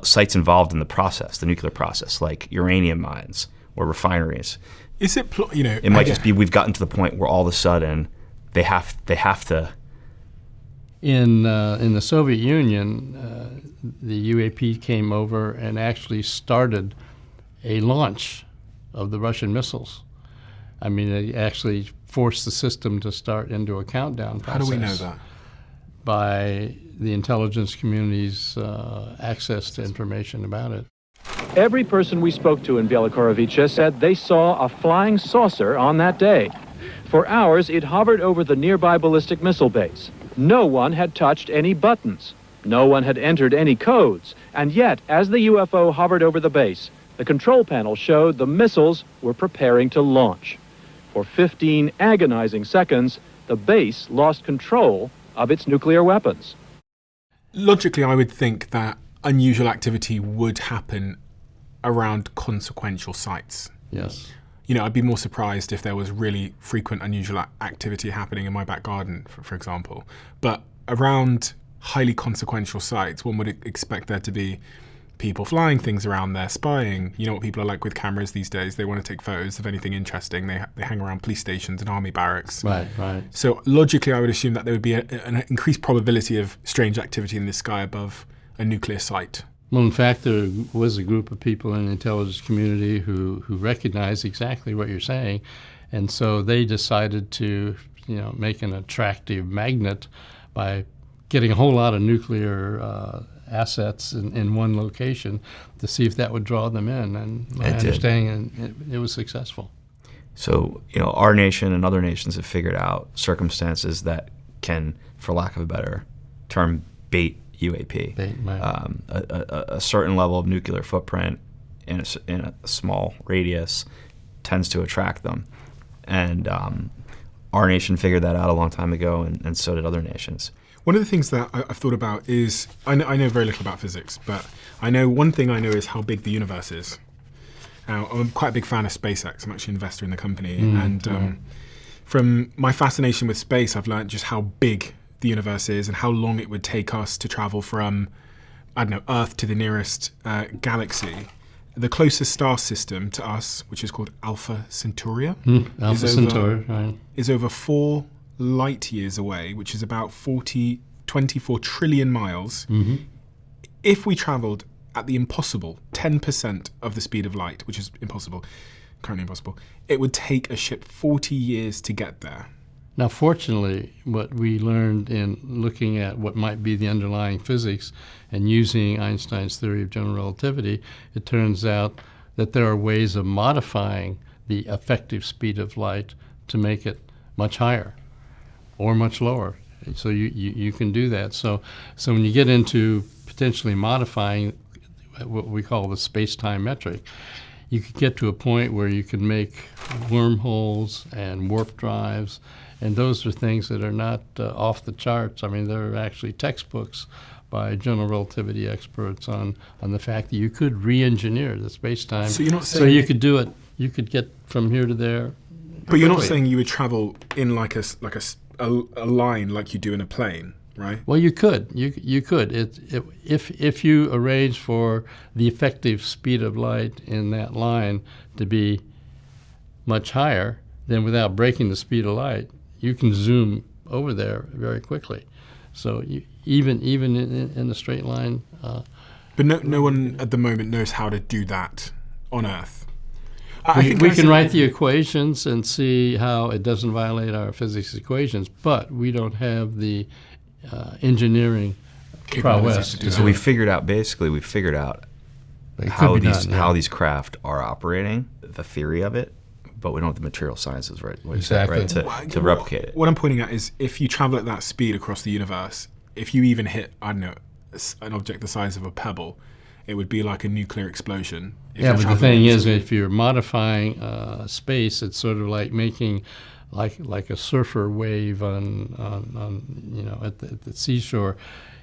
A: sites involved in the process, the nuclear process, like uranium mines or refineries.
D: Is it,
A: It might just be we've gotten to the point where all of a sudden they have to.
B: In the Soviet Union, the UAP came over and actually started a launch of the Russian missiles. I mean, they actually forced the system to start into a countdown process.
D: How do we know that?
B: By the intelligence community's access to information about it.
H: Every person we spoke to in Bielokorovice said they saw a flying saucer on that day. For hours, it hovered over the nearby ballistic missile base. No one had touched any buttons. No one had entered any codes. And yet, as the UFO hovered over the base, the control panel showed the missiles were preparing to launch. For 15 agonizing seconds, the base lost control of its nuclear weapons.
D: Logically, I would think that unusual activity would happen around consequential sites.
B: Yes.
D: I'd be more surprised if there was really frequent unusual activity happening in my back garden, for example. But around highly consequential sites, one would expect there to be people flying things around there, spying. You know what people are like with cameras these days. They want to take photos of anything interesting. They hang around police stations and army barracks.
B: Right.
D: So logically, I would assume that there would be an increased probability of strange activity in the sky above a nuclear site.
B: Well, in fact, there was a group of people in the intelligence community who recognized exactly what you're saying, and so they decided to, make an attractive magnet by getting a whole lot of nuclear assets in one location to see if that would draw them in. And my understanding, it was successful.
A: So, our nation and other nations have figured out circumstances that can, for lack of a better term, bait UAP. A certain level of nuclear footprint in a small radius tends to attract them. And our nation figured that out a long time ago, and so did other nations.
D: One of the things that I've thought about is, I know very little about physics, but one thing I know is how big the universe is. Now, I'm quite a big fan of SpaceX. I'm actually an investor in the company. From my fascination with space, I've learned just how big the universe is and how long it would take us to travel from, Earth to the nearest galaxy. The closest star system to us, which is called Alpha Centauri, is over 4 light years away, which is about 24 trillion miles.
B: Mm-hmm.
D: If we traveled at the impossible 10% of the speed of light, which is currently impossible, it would take a ship 40 years to get there.
B: Now, fortunately, what we learned in looking at what might be the underlying physics and using Einstein's theory of general relativity, it turns out that there are ways of modifying the effective speed of light to make it much higher or much lower. So you can do that. So when you get into potentially modifying what we call the space-time metric, you could get to a point where you can make wormholes and warp drives, and those are things that are not off the charts. I mean, there are actually textbooks by general relativity experts on the fact that you could re-engineer the space-time.
D: So you're not saying...
B: So you could do it. You could get from here to there.
D: But you're not saying you would travel in like a line like you do in a plane, right?
B: Well, you could. You could. If you arrange for the effective speed of light in that line to be much higher, then without breaking the speed of light, you can zoom over there very quickly. So even in a straight line.
D: But no one at the moment knows how to do that on Earth.
B: We can write the equations and see how it doesn't violate our physics equations, but we don't have the engineering prowess.
A: So we figured out how these craft are operating, the theory of it, but we don't have the material sciences right to replicate it.
D: What I'm pointing at is if you travel at that speed across the universe, if you even hit, I don't know, an object the size of a pebble, it would be like a nuclear explosion.
B: Yeah, but the thing is, if you're modifying space, it's sort of like making like a surfer wave on at the seashore.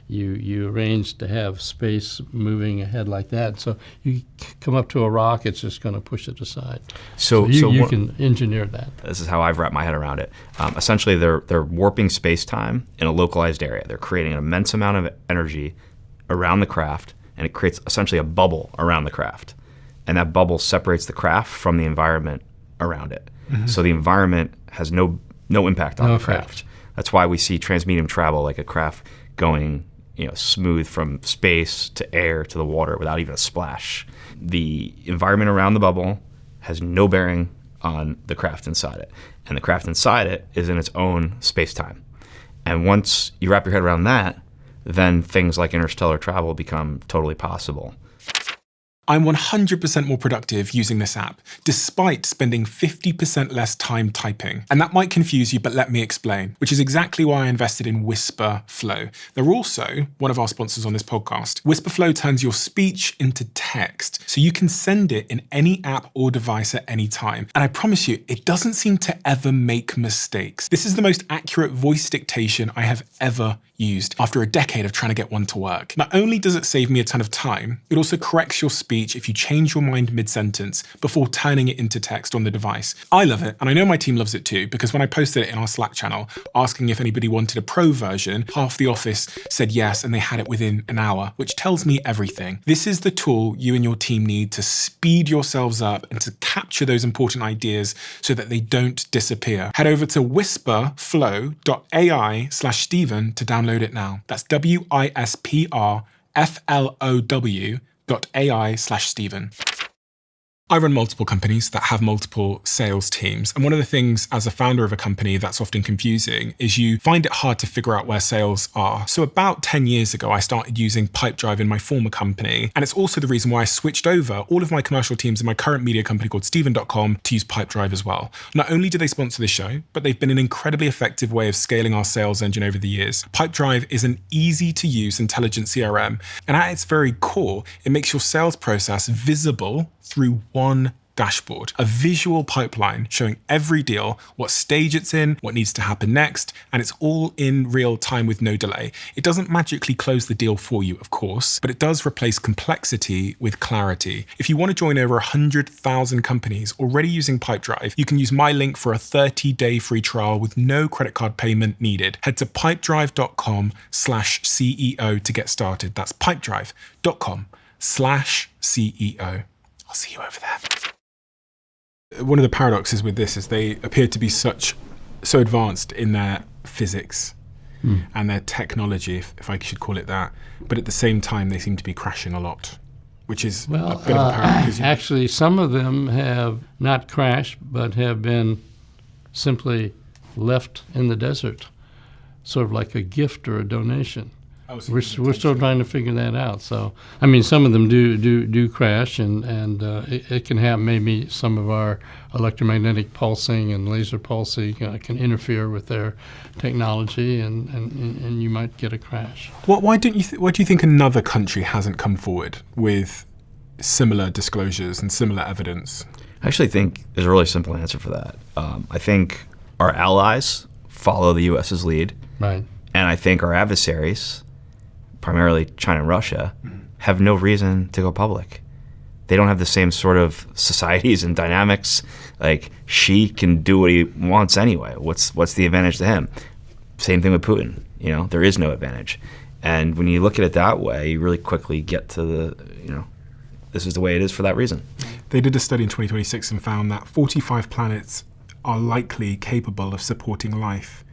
B: You arrange to have space moving ahead like that. So you come up to a rock, it's just going to push it aside. So you can engineer that.
A: This is how I've wrapped my head around it. Essentially, they're warping space-time in a localized area. They're creating an immense amount of energy around the craft, and it creates essentially a bubble around the craft. And that bubble separates the craft from the environment around it. Mm-hmm. So the environment has no impact on the craft. That's why we see transmedium travel, like a craft going smooth from space to air to the water without even a splash. The environment around the bubble has no bearing on the craft inside it. And the craft inside it is in its own space-time. And once you wrap your head around that, then things like interstellar travel become totally possible.
D: I'm 100% more productive using this app, despite spending 50% less time typing. And that might confuse you, but let me explain, which is exactly why I invested in Whisper Flow. They're also one of our sponsors on this podcast. Whisper Flow turns your speech into text, so you can send it in any app or device at any time. And I promise you, it doesn't seem to ever make mistakes. This is the most accurate voice dictation I have ever used after a decade of trying to get one to work. Not only does it save me a ton of time, it also corrects your speech if you change your mind mid-sentence before turning it into text on the device. I love it, and I know my team loves it too, because when I posted it in our Slack channel, asking if anybody wanted a pro version, half the office said yes, and they had it within an hour, which tells me everything. This is the tool you and your team need to speed yourselves up and to capture those important ideas so that they don't disappear. Head over to whisperflow.ai/Stephen to download it now. That's whisperflow.ai/Stephen. I run multiple companies that have multiple sales teams. And one of the things as a founder of a company that's often confusing is you find it hard to figure out where sales are. So about 10 years ago, I started using Pipedrive in my former company. And it's also the reason why I switched over all of my commercial teams in my current media company called Stephen.com to use Pipedrive as well. Not only do they sponsor this show, but they've been an incredibly effective way of scaling our sales engine over the years. Pipedrive is an easy to use intelligent CRM. And at its very core, it makes your sales process visible through one dashboard, a visual pipeline showing every deal, what stage it's in, what needs to happen next, and it's all in real time with no delay. It doesn't magically close the deal for you, of course, but it does replace complexity with clarity. If you want to join over 100,000 companies already using Pipedrive, you can use my link for a 30-day free trial with no credit card payment needed. Head to pipedrive.com/CEO to get started. That's pipedrive.com/CEO. I'll see you over there. One of the paradoxes with this is they appear to be so advanced in their physics and their technology, if I should call it that. But at the same time, they seem to be crashing a lot, which is a bit of a paradox.
B: Actually, some of them have not crashed, but have been simply left in the desert, sort of like a gift or a donation. We're still trying to figure that out. So, I mean, some of them do crash, and it can have maybe some of our electromagnetic pulsing and laser pulsing can interfere with their technology, and you might get a crash.
D: Why do you think another country hasn't come forward with similar disclosures and similar evidence?
A: I actually think there's a really simple answer for that. I think our allies follow the U.S.'s lead,
B: Right.
A: and I think our adversaries, primarily China and Russia, have no reason to go public. They don't have the same sort of societies and dynamics. Like, Xi can do what he wants anyway. What's the advantage to him? Same thing with Putin. There is no advantage. And when you look at it that way, you really quickly get to this is the way it is for that reason.
D: They did a study in 2026 and found that 45 planets are likely capable of supporting life.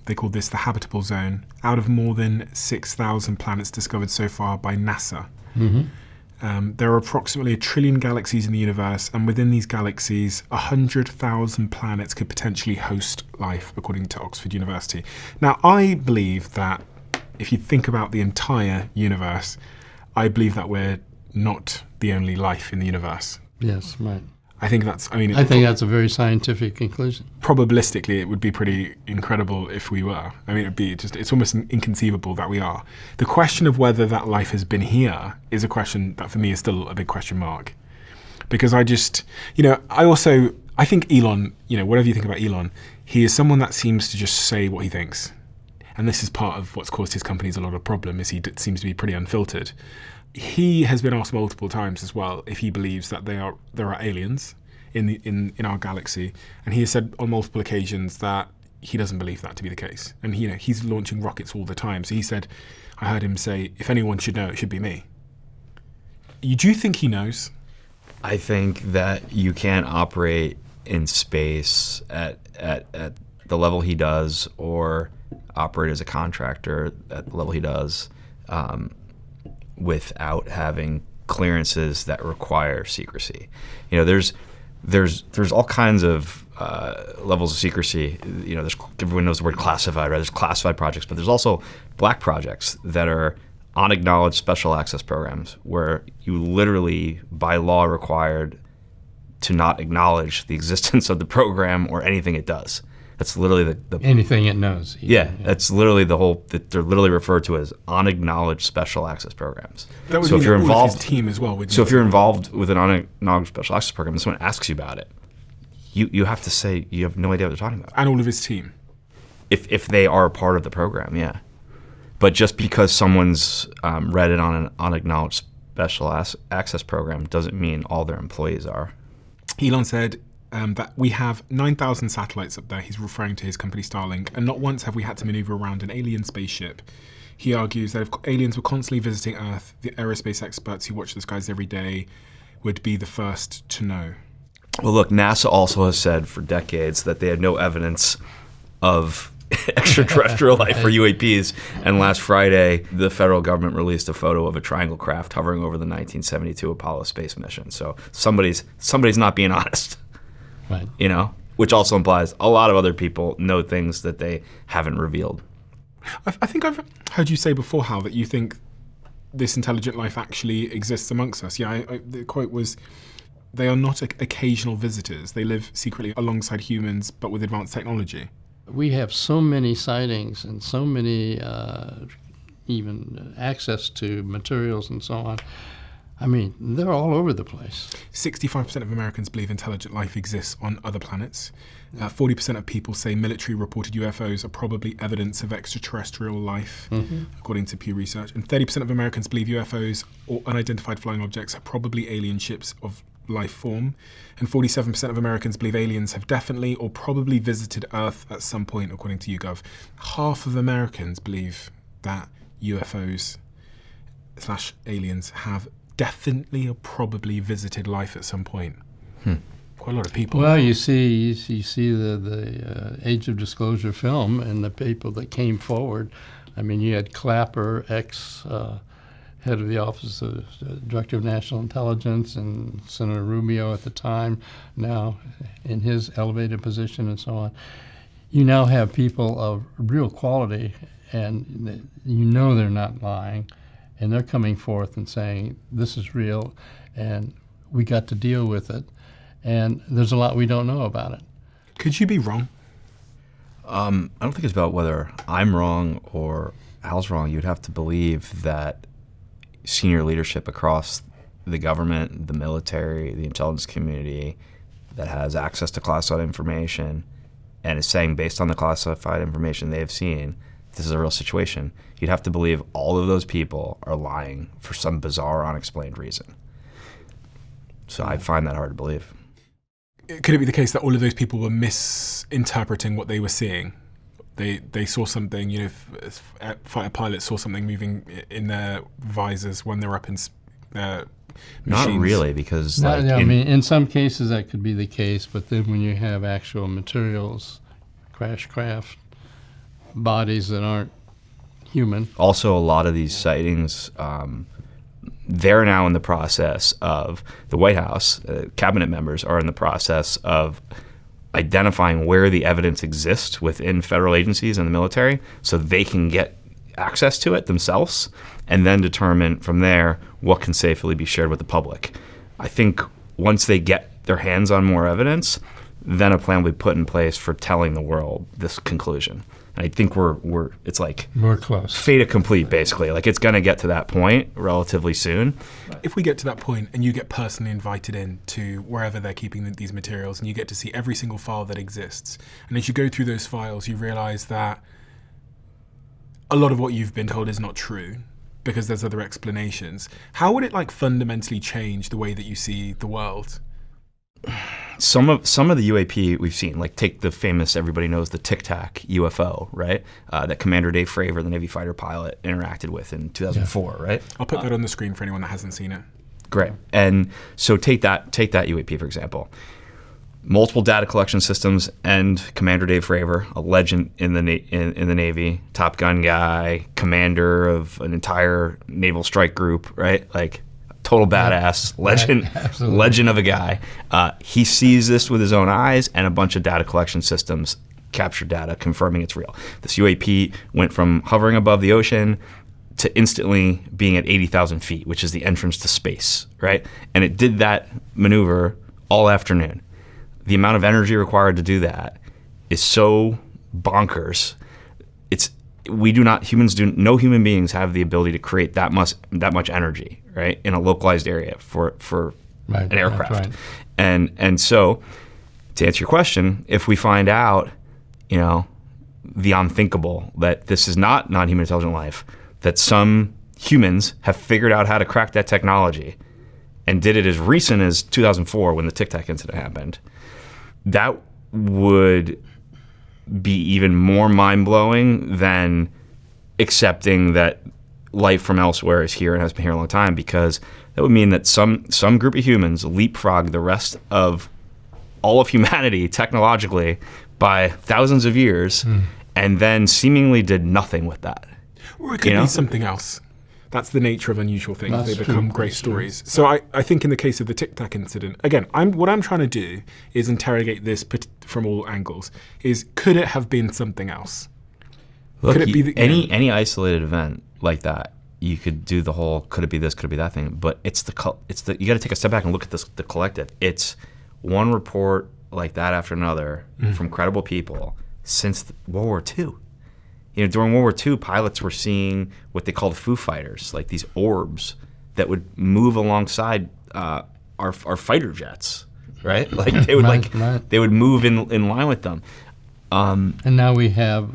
D: They called this the habitable zone, out of more than 6,000 planets discovered so far by NASA. There are approximately 1 trillion galaxies in the universe, and within these galaxies, 100,000 planets could potentially host life, according to Oxford University. Now, I believe that if you think about the entire universe, I believe that we're not the only life in the universe.
B: Yes, right.
D: I think that's
B: a very scientific conclusion.
D: Probabilistically, it would be pretty incredible if we were. It's almost inconceivable that we are. The question of whether that life has been here is a question that for me is still a big question mark. Because I think Elon, whatever you think about Elon, he is someone that seems to just say what he thinks. And this is part of what's caused his companies a lot of problem, is he seems to be pretty unfiltered. He has been asked multiple times as well if he believes that there are aliens in our galaxy, and he has said on multiple occasions that he doesn't believe that to be the case. And he's launching rockets all the time. So he said, I heard him say, if anyone should know, it should be me. Do you think he knows?
A: I think that you can't operate in space at the level he does, or operate as a contractor at the level he does, without having clearances that require secrecy. There's all kinds of levels of secrecy. Everyone knows the word classified, right? There's classified projects, but there's also black projects that are unacknowledged special access programs, where you literally, by law, required to not acknowledge the existence of the program or anything it does. That's literally the
B: anything it knows.
A: Yeah, that's literally the whole. They're literally referred to as unacknowledged special access programs.
D: That would mean if you're involved, his team as well.
A: If you're involved with an unacknowledged special access program, and someone asks you about it, you have to say you have no idea what they're talking about.
D: And all of his team,
A: if they are a part of the program, yeah. But just because someone's read it on an unacknowledged special access program doesn't mean all their employees are.
D: Elon said that we have 9,000 satellites up there. He's referring to his company Starlink, and not once have we had to maneuver around an alien spaceship. He argues that if aliens were constantly visiting Earth, the aerospace experts who watch the skies every day would be the first to know.
A: Well, look, NASA also has said for decades that they had no evidence of extraterrestrial life for UAPs, and last Friday, the federal government released a photo of a triangle craft hovering over the 1972 Apollo space mission. So somebody's not being honest.
B: Right.
A: Which also implies a lot of other people know things that they haven't revealed.
D: I think I've heard you say before, Hal, that you think this intelligent life actually exists amongst us. Yeah, the quote was, they are not occasional visitors. They live secretly alongside humans, but with advanced technology.
B: We have so many sightings and so many even access to materials and so on. I mean, they're all over the place.
D: 65% of Americans believe intelligent life exists on other planets. 40% of people say military reported UFOs are probably evidence of extraterrestrial life, according to Pew Research. And 30% of Americans believe UFOs or unidentified flying objects are probably alien ships of life form. And 47% of Americans believe aliens have definitely or probably visited Earth at some point, according to YouGov. Half of Americans believe that UFOs/aliens have definitely or probably visited life at some point. Quite a lot of people.
B: Well, you see the Age of Disclosure film and the people that came forward. I mean, you had Clapper, head of the Office of Director of National Intelligence, and Senator Rubio at the time, now in his elevated position and so on. you now have people of real quality, and you know they're not lying, and they're coming forth and saying, this is real, and we got to deal with it, and there's a lot we don't know about it.
D: Could you be wrong?
A: I don't think it's about whether I'm wrong or Al's wrong. You'd have to believe that senior leadership across the government, the military, the intelligence community that has access to classified information and is saying, based on the classified information they have seen, this is a real situation. You'd have to believe all of those people are lying for some bizarre, unexplained reason. So I find that hard to believe.
D: Could it be the case that all of those people were misinterpreting what they were seeing? They saw something, fighter pilots saw something moving in their visors when they're up in machines.
A: Not really, because
B: in some cases that could be the case, but then when you have actual materials, crash craft, bodies that aren't human.
A: Also, a lot of these sightings, they're now in the process of, the White House, cabinet members are in the process of identifying where the evidence exists within federal agencies and the military so they can get access to it themselves and then determine from there what can safely be shared with the public. I think once they get their hands on more evidence, then a plan will be put in place for telling the world this conclusion. And I think it's like
B: we're close.
A: Fait accompli, basically. Like, it's going to get to that point relatively soon.
D: If we get to that point and you get personally invited in to wherever they're keeping these materials and you get to see every single file that exists, and as you go through those files, you realize that a lot of what you've been told is not true because there's other explanations. How would it fundamentally change the way that you see the world?
A: Some of the UAP we've seen, like take the famous, everybody knows the Tic Tac UFO, right? That Commander Dave Fravor, the Navy fighter pilot, interacted with in 2004, right?
D: I'll put that on the screen for anyone that hasn't seen it.
A: Great. And so take that UAP, for example. Multiple data collection systems and Commander Dave Fravor, a legend in the Navy, Top Gun guy, commander of an entire naval strike group, right? Like, total badass, legend of a guy. He sees this with his own eyes, and a bunch of data collection systems capture data confirming it's real. This UAP went from hovering above the ocean to instantly being at 80,000 feet, which is the entrance to space, right? And it did that maneuver all afternoon. The amount of energy required to do that is so bonkers. No human beings have the ability to create that much energy, right, in a localized area for an aircraft.
B: Right.
A: And so, to answer your question, if we find out, the unthinkable, that this is not non-human intelligent life, that some humans have figured out how to crack that technology and did it as recent as 2004 when the Tic Tac incident happened, that would be even more mind-blowing than accepting that life from elsewhere is here and has been here a long time, because that would mean that some group of humans leapfrog the rest of all of humanity technologically by thousands of years and then seemingly did nothing with that.
D: Or it could be something else. That's the nature of unusual things.
B: That's
D: they become
B: true.
D: great stories. So I think in the case of the Tic Tac incident, again, what I'm trying to do is interrogate this from all angles. Could it have been something else?
A: Look,
D: could it be
A: any isolated event like that, you could do the whole could it be this, could it be that thing, but it's the you got to take a step back and look at the collective. It's one report like that after another from credible people since World War II. During World War II, pilots were seeing what they called Foo Fighters, like these orbs that would move alongside our fighter jets, right? Like they would they would move in line with them.
B: And now we have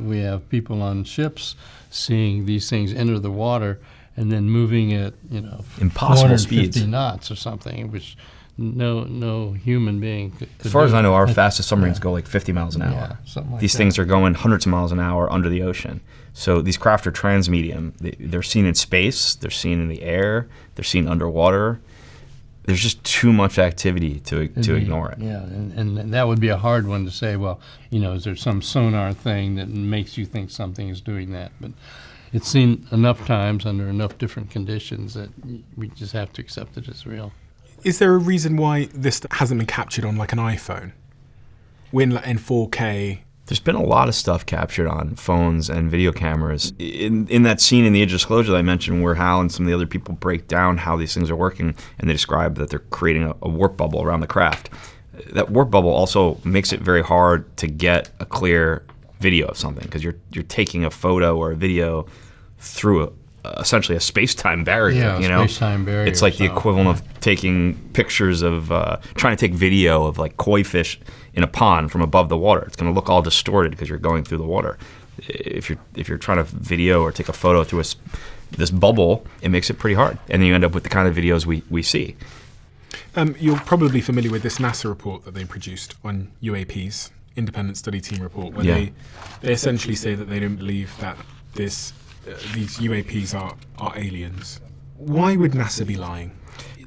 B: people on ships seeing these things enter the water and then moving at
A: impossible
B: 450
A: speeds,
B: knots or something, which no human being could
A: as far
B: do.
A: as I know, our fastest submarines go like 50 miles an hour.
B: Yeah, something like
A: These
B: that.
A: things are going hundreds of miles an hour under the ocean. So these craft are transmedium. They're seen in space, they're seen in the air, they're seen underwater. There's just too much activity to ignore it.
B: Yeah, and that would be a hard one to say, well, is there some sonar thing that makes you think something is doing that? But it's seen enough times under enough different conditions that we just have to accept it as real.
D: Is there a reason why this hasn't been captured on like an iPhone? When in 4K
A: There's been a lot of stuff captured on phones and video cameras. In that scene in The Age of Disclosure that I mentioned, where Hal and some of the other people break down how these things are working, and they describe that they're creating a warp bubble around the craft. That warp bubble also makes it very hard to get a clear video of something, because you're taking a photo or a video through essentially a space-time barrier.
B: Yeah,
A: you know?
B: space-time barrier.
A: It's like the equivalent of taking pictures of trying to take video of like koi fish in a pond from above the water. It's going to look all distorted because you're going through the water. If you're trying to video or take a photo through this bubble, it makes it pretty hard, and then you end up with the kind of videos we see.
D: You're probably familiar with this NASA report that they produced on UAPs, Independent Study Team report, where they essentially say that they don't believe that these UAPs are aliens. Why would NASA be lying?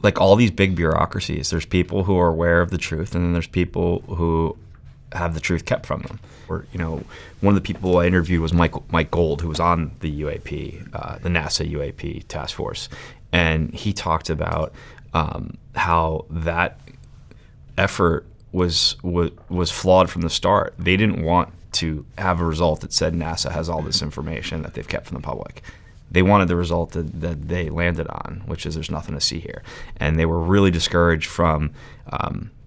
A: Like all these big bureaucracies, there's people who are aware of the truth, and then there's people who have the truth kept from them. Or, one of the people I interviewed was Mike Gold, who was on the UAP, the NASA UAP task force, and he talked about how that effort was flawed from the start. They didn't want to have a result that said NASA has all this information that they've kept from the public. They wanted the result that they landed on, which is there's nothing to see here. And they were really discouraged from,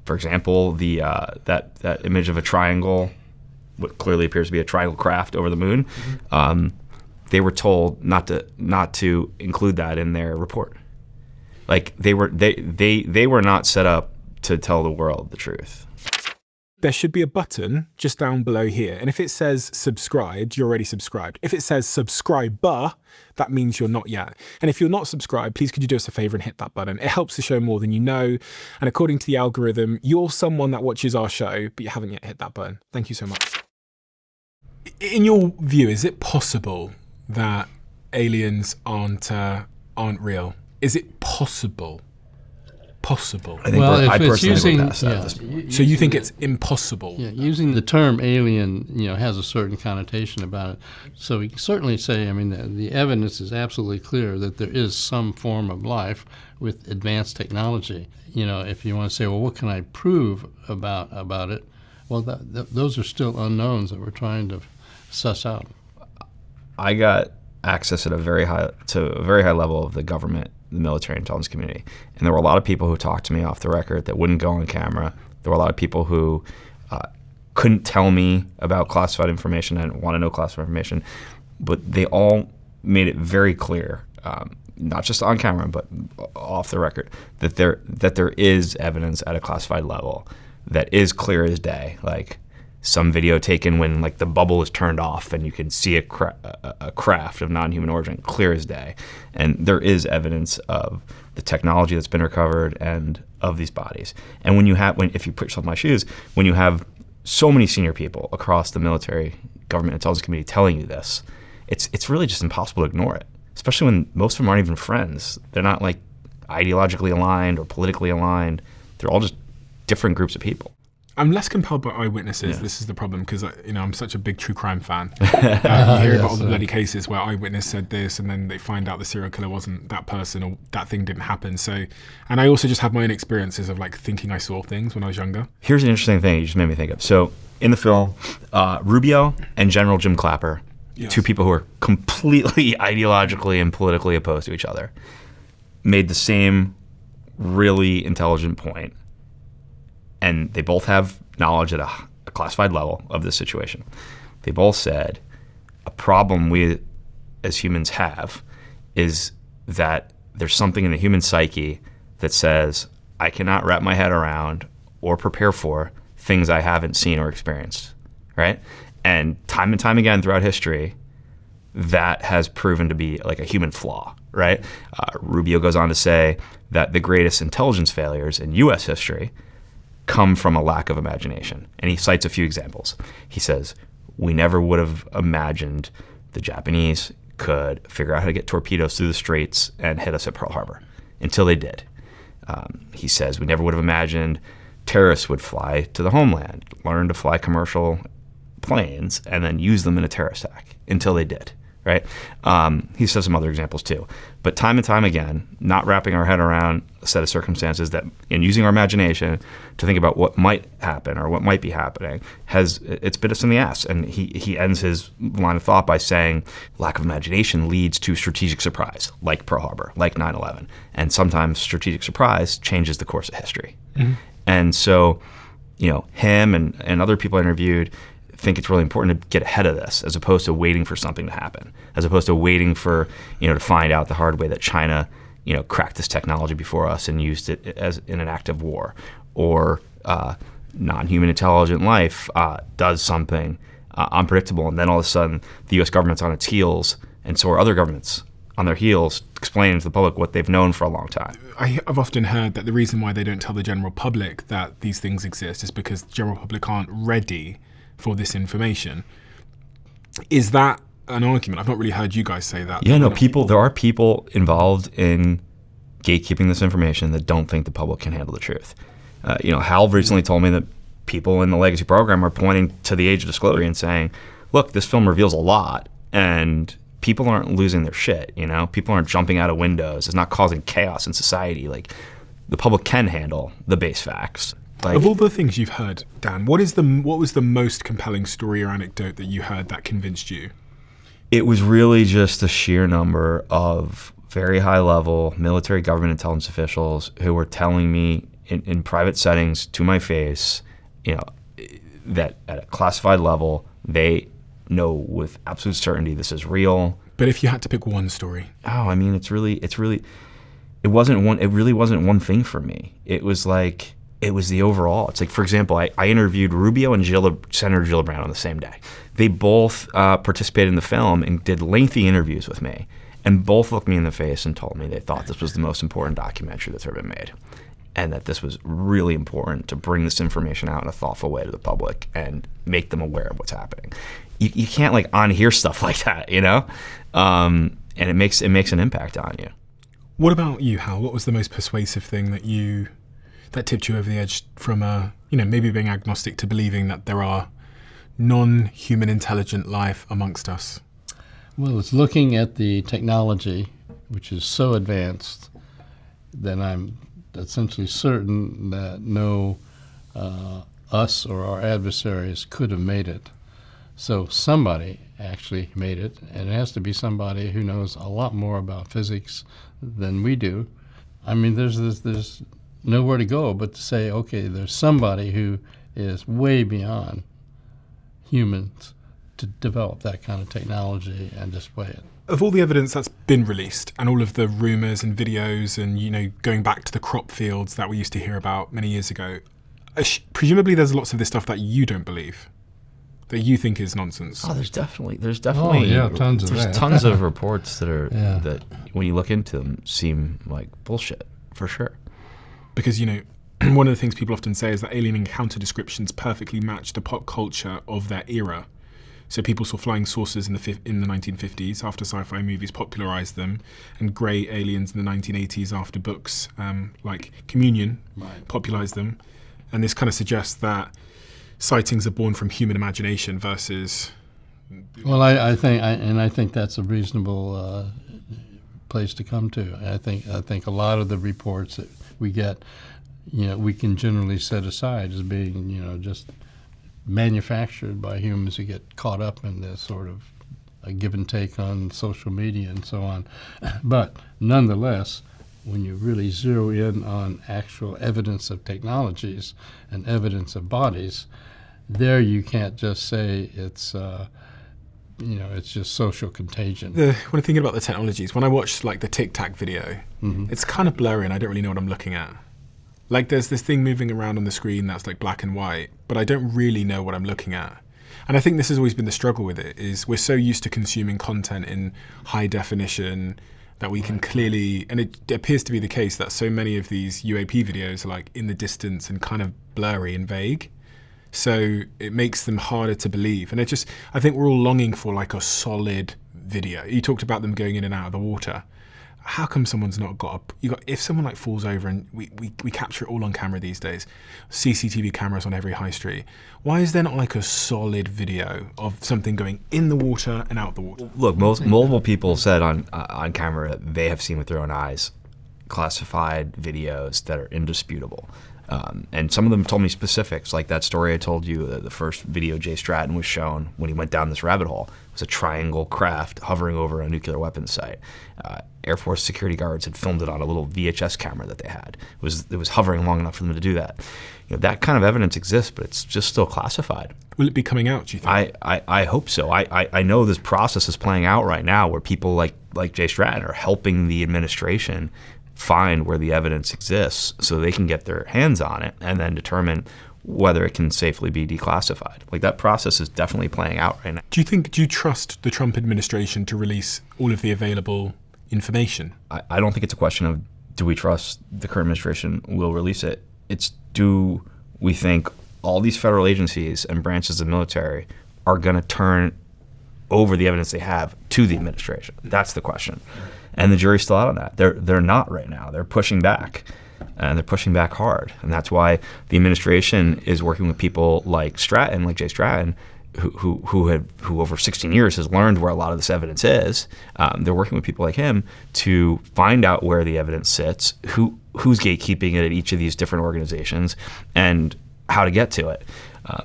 A: for example, the that image of a triangle, what clearly appears to be a triangle craft over the moon. Mm-hmm. They were told not to include that in their report. Like they were not set up to tell the world the truth.
D: There should be a button just down below here. And if it says subscribed, you're already subscribed. If it says subscriber, that means you're not yet. And if you're not subscribed, please could you do us a favor and hit that button. It helps the show more than you know. And according to the algorithm, you're someone that watches our show, but you haven't yet hit that button. Thank you so much. In your view, is it possible that aliens aren't real? Is it possible?
A: I think I personally would pass that at this point.
D: So you think it's impossible?
B: Yeah, using the term alien, has a certain connotation about it. So we can certainly say, the evidence is absolutely clear that there is some form of life with advanced technology. If you want to say, well, what can I prove about it? Well, those are still unknowns that we're trying to suss out.
A: I got access at a very high level of the government, the military intelligence community. And there were a lot of people who talked to me off the record that wouldn't go on camera. There were a lot of people who couldn't tell me about classified information. I didn't want to know classified information. But they all made it very clear, not just on camera, but off the record, that there is evidence at a classified level that is clear as day. Like some video taken when like the bubble is turned off and you can see a craft of non-human origin, clear as day. And there is evidence of the technology that's been recovered and of these bodies. And if you put yourself in my shoes, when you have so many senior people across the military, government, intelligence community telling you this, it's really just impossible to ignore it. Especially when most of them aren't even friends. They're not like ideologically aligned or politically aligned. They're all just different groups of people.
D: I'm less compelled by eyewitnesses. Yeah. This is the problem because I'm such a big true crime fan. You hear about all the bloody cases where eyewitness said this, and then they find out the serial killer wasn't that person or that thing didn't happen. So, and I also just have my own experiences of like thinking I saw things when I was younger.
A: Here's an interesting thing you just made me think of. So in the film, Rubio and General Jim Clapper, yes, two people who are completely ideologically and politically opposed to each other, made the same really intelligent point. And they both have knowledge at a classified level of this situation. They both said a problem we as humans have is that there's something in the human psyche that says I cannot wrap my head around or prepare for things I haven't seen or experienced, right? And time again throughout history, that has proven to be like a human flaw, right? Rubio goes on to say that the greatest intelligence failures in U.S. history come from a lack of imagination. And he cites a few examples. He says, we never would have imagined the Japanese could figure out how to get torpedoes through the straits and hit us at Pearl Harbor until they did. He says, we never would have imagined terrorists would fly to the homeland, learn to fly commercial planes, and then use them in a terrorist attack until they did, right? He says some other examples too. But time and time again, not wrapping our head around a set of circumstances that, and using our imagination to think about what might happen or what might be happening, it's bit us in the ass. And he ends his line of thought by saying, lack of imagination leads to strategic surprise, like Pearl Harbor, like 9/11. And sometimes strategic surprise changes the course of history. Mm-hmm. And so, him and other people I interviewed think it's really important to get ahead of this, as opposed to waiting for something to happen, as opposed to waiting for, to find out the hard way that China, cracked this technology before us and used it as in an act of war, or non-human intelligent life does something unpredictable, and then all of a sudden the U.S. government's on its heels, and so are other governments on their heels, explaining to the public what they've known for a long time.
D: I've often heard that the reason why they don't tell the general public that these things exist is because the general public aren't ready for this information. Is that an argument? I've not really heard you guys say that.
A: Yeah, no, there are people involved in gatekeeping this information that don't think the public can handle the truth. Hal recently told me that people in the Legacy program are pointing to the Age of Disclosure and saying, look, this film reveals a lot, and people aren't losing their shit, People aren't jumping out of windows. It's not causing chaos in society. Like, the public can handle the base facts.
D: Of all the things you've heard, Dan, what was the most compelling story or anecdote that you heard that convinced you?
A: It was really just the sheer number of very high-level military government intelligence officials who were telling me in private settings to my face, that at a classified level, they know with absolute certainty this is real.
D: But if you had to pick one story?
A: It really wasn't one thing for me. It was the overall. It's like, for example, I interviewed Rubio and Senator Gillibrand on the same day. They both participated in the film and did lengthy interviews with me, and both looked me in the face and told me they thought this was the most important documentary that's ever been made, and that this was really important to bring this information out in a thoughtful way to the public and make them aware of what's happening. You can't unhear stuff like that, and it makes an impact on you.
D: What about you, Hal? What was the most persuasive thing that tipped you over the edge from maybe being agnostic to believing that there are non-human intelligent life amongst us?
B: Well, it's looking at the technology, which is so advanced that I'm essentially certain that no us or our adversaries could have made it. So somebody actually made it, and it has to be somebody who knows a lot more about physics than we do. There's nowhere to go but to say, okay, there's somebody who is way beyond humans to develop that kind of technology and display it.
D: Of all the evidence that's been released and all of the rumors and videos and, going back to the crop fields that we used to hear about many years ago, presumably there's lots of this stuff that you don't believe, that you think is nonsense.
A: Oh, there's definitely
B: tons of that.
A: Tons of reports that are that when you look into them seem like bullshit for sure.
D: Because one of the things people often say is that alien encounter descriptions perfectly match the pop culture of their era. So people saw flying saucers in the 1950s after sci-fi movies popularized them, and grey aliens in the 1980s after books like Communion popularized them. And this kind of suggests that sightings are born from human imagination versus...
B: Well, I think that's a reasonable place to come to. I think a lot of the reports that we get, we can generally set aside as being, just manufactured by humans who get caught up in this sort of a give and take on social media and so on. But nonetheless, when you really zero in on actual evidence of technologies and evidence of bodies, there you can't just say it's it's just social contagion.
D: When I'm thinking about the technologies, when I watch the Tic Tac video, it's kind of blurry and I don't really know what I'm looking at. There's this thing moving around on the screen that's black and white, but I don't really know what I'm looking at. And I think this has always been the struggle with it, is we're so used to consuming content in high definition that we can clearly, and it appears to be the case that so many of these UAP videos are in the distance and kind of blurry and vague. So it makes them harder to believe. And I think we're all longing for a solid video. You talked about them going in and out of the water. how come someone's not got up? If someone like falls over, and we capture it all on camera these days, CCTV cameras on every high street. Why is there not like a solid video of something going in the water and out the water?
A: Look, multiple people said on camera that they have seen with their own eyes classified videos that are indisputable. And some of them told me specifics, like that story I told you, the first video Jay Stratton was shown when he went down this rabbit hole. It was a triangle craft hovering over a nuclear weapons site. Air Force security guards had filmed it on a little VHS camera that they had. It was hovering long enough for them to do that. That kind of evidence exists, but it's just still classified.
D: Will it be coming out, do you think?
A: I hope so. I know this process is playing out right now where people like Jay Stratton are helping the administration find where the evidence exists so they can get their hands on it and then determine whether it can safely be declassified. Like, that process is definitely playing out right now.
D: Do you trust the Trump administration to release all of the available information?
A: I don't think it's a question of do we trust the current administration will release it. It's do we think all these federal agencies and branches of the military are going to turn over the evidence they have to the administration? That's the question. And the jury's still out on that. They're not right now. They're pushing back, and they're pushing back hard. And that's why the administration is working with people like Stratton, like Jay Stratton, who over 16 years has learned where a lot of this evidence is. They're working with people like him to find out where the evidence sits, who's gatekeeping it at each of these different organizations, and how to get to it.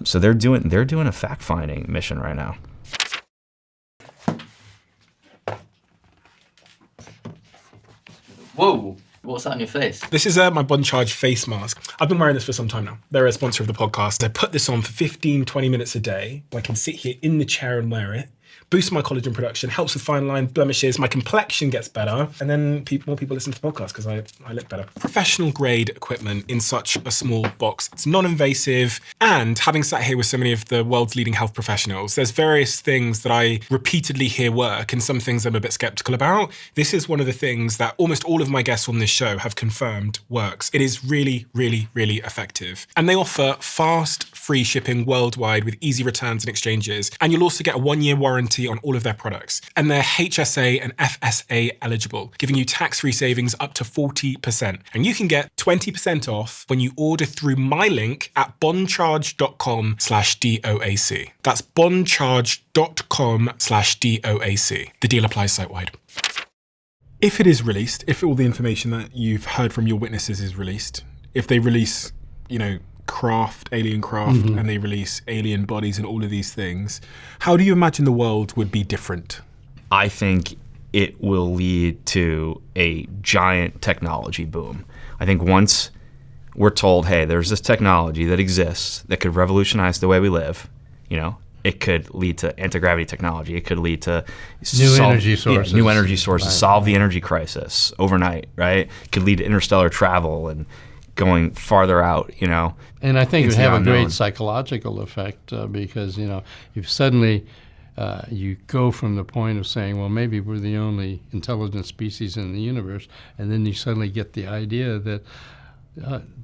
A: So they're doing a fact-finding mission right now.
I: Whoa, what's that on your face?
D: This is my Bond Charge face mask. I've been wearing this for some time now. They're a sponsor of the podcast. I put this on for 15, 20 minutes a day. I can sit here in the chair and wear it. Boosts my collagen production, helps with fine line blemishes, my complexion gets better, and then more people listen to the podcast because I look better. Professional grade equipment in such a small box. It's non-invasive, and having sat here with so many of the world's leading health professionals, there's various things that I repeatedly hear work and some things I'm a bit skeptical about. This is one of the things that almost all of my guests on this show have confirmed works. It is really, really, really effective. And they offer fast, free shipping worldwide with easy returns and exchanges, and you'll also get a 1-year warranty on all of their products. And they're HSA and FSA eligible, giving you tax-free savings up to 40%. And you can get 20% off when you order through my link at bondcharge.com/DOAC. That's bondcharge.com/DOAC. The deal applies site-wide. If it is released, if all the information that you've heard from your witnesses is released, if they release, alien craft, and they release alien bodies and all of these things, how do you imagine the world would be different?
A: I think it will lead to a giant technology boom. I think once we're told, hey, there's this technology that exists that could revolutionize the way we live, it could lead to anti-gravity technology. It could lead to
B: energy sources.
A: New energy sources, solve the energy crisis overnight, right? It could lead to interstellar travel and going farther out,
B: And I think it would have a
A: unknown.
B: great psychological effect because, if suddenly you go from the point of saying, well, maybe we're the only intelligent species in the universe, and then you suddenly get the idea that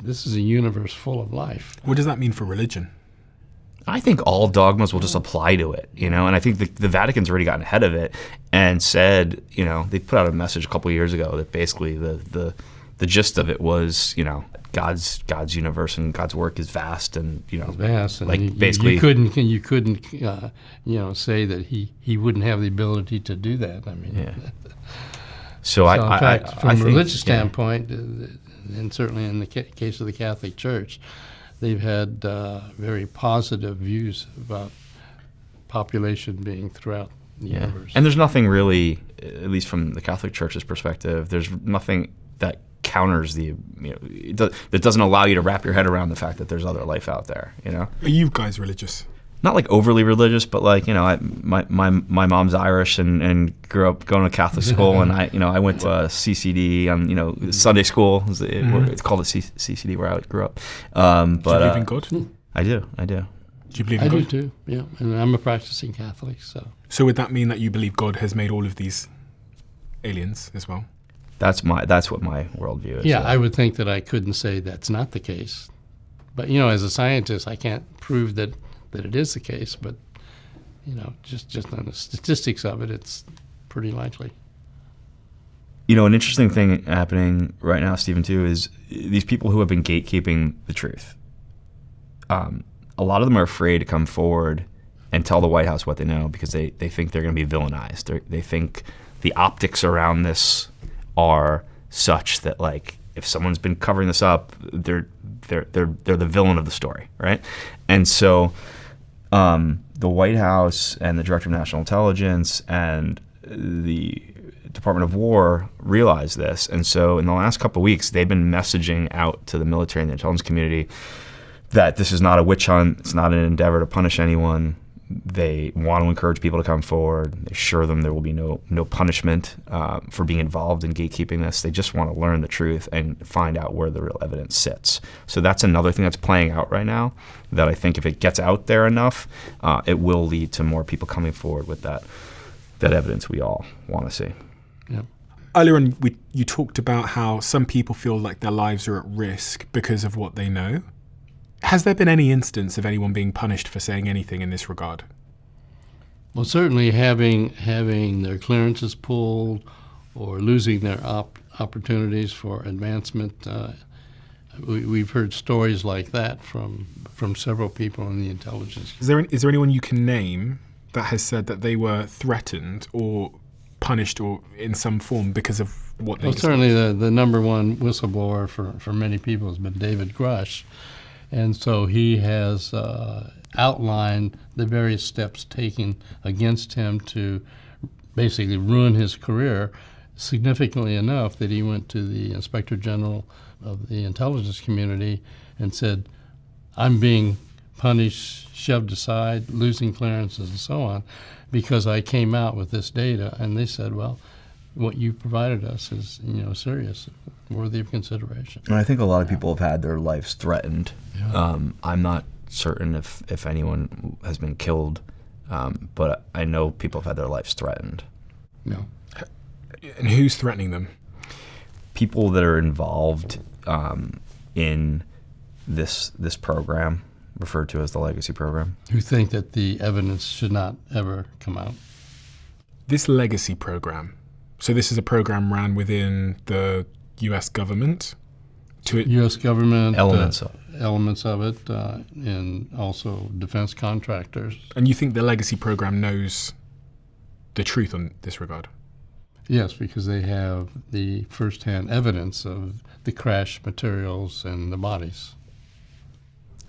B: this is a universe full of life.
D: What does that mean for religion?
A: I think all dogmas will just apply to it, and I think the Vatican's already gotten ahead of it and said, they put out a message a couple of years ago that basically the gist of it was, God's universe and God's work is vast, and
B: vast, and
A: basically
B: you couldn't say that he wouldn't have the ability to do that. I mean,
A: yeah. So
B: in fact, from a religious
A: think,
B: standpoint, and certainly in the case of the Catholic Church, they've had very positive views about population being throughout the universe.
A: And there's nothing really, at least from the Catholic Church's perspective, there's nothing that counters that doesn't allow you to wrap your head around the fact that there's other life out there.
D: Are you guys religious?
A: Not like overly religious, but my mom's Irish and grew up going to Catholic school, and I went to CCD on Sunday school. It's called a CCD where I grew up. But
D: do you believe in God?
A: I do.
D: Do you believe in God?
B: I do too. Yeah, and I'm a practicing Catholic.
D: So would that mean that you believe God has made all of these aliens as well?
A: That's what my worldview is.
B: Yeah, I would think that I couldn't say that's not the case, but as a scientist, I can't prove that it is the case. But just on the statistics of it, it's pretty likely.
A: An interesting thing happening right now, Stephen, too, is these people who have been gatekeeping the truth. A lot of them are afraid to come forward and tell the White House what they know because they think they're going to be villainized. They think the optics around this are such that, like, if someone's been covering this up, they're the villain of the story, right? And so the White House and the Director of National Intelligence and the Department of War realize this, and so in the last couple of weeks, they've been messaging out to the military and the intelligence community that this is not a witch hunt, it's not an endeavor to punish anyone. They want to encourage people to come forward. They assure them there will be no punishment for being involved in gatekeeping this. They just want to learn the truth and find out where the real evidence sits. So that's another thing that's playing out right now that I think if it gets out there enough, it will lead to more people coming forward with that evidence we all want to see.
B: Yep.
D: Earlier on, you talked about how some people feel like their lives are at risk because of what they know. Has there been any instance of anyone being punished for saying anything in this regard?
B: Well, certainly having their clearances pulled or losing their opportunities for advancement. We've heard stories like that from several people in the intelligence.
D: Is there anyone you can name that has said that they were threatened or punished or in some form because of what they
B: Well,
D: discovered?
B: certainly the number one whistleblower for many people has been David Grush. And so he has outlined the various steps taken against him to basically ruin his career, significantly enough that he went to the Inspector General of the intelligence community and said, I'm being punished, shoved aside, losing clearances and so on, because I came out with this data. And they said, well, what you provided us is, serious, worthy of consideration.
C: And I think a lot of people have had their lives threatened.
B: Yeah.
A: I'm not certain if anyone has been killed, but I know people have had their lives threatened.
B: No.
D: And who's threatening them?
A: People that are involved in this program, referred to as the Legacy Program.
B: Who think that the evidence should not ever come out.
D: This Legacy program, so this is a program ran within the U.S. government?
B: U.S. government,
A: Elements
B: of it, and also defense contractors.
D: And you think the Legacy program knows the truth on this regard?
B: Yes, because they have the first-hand evidence of the crash materials and the bodies.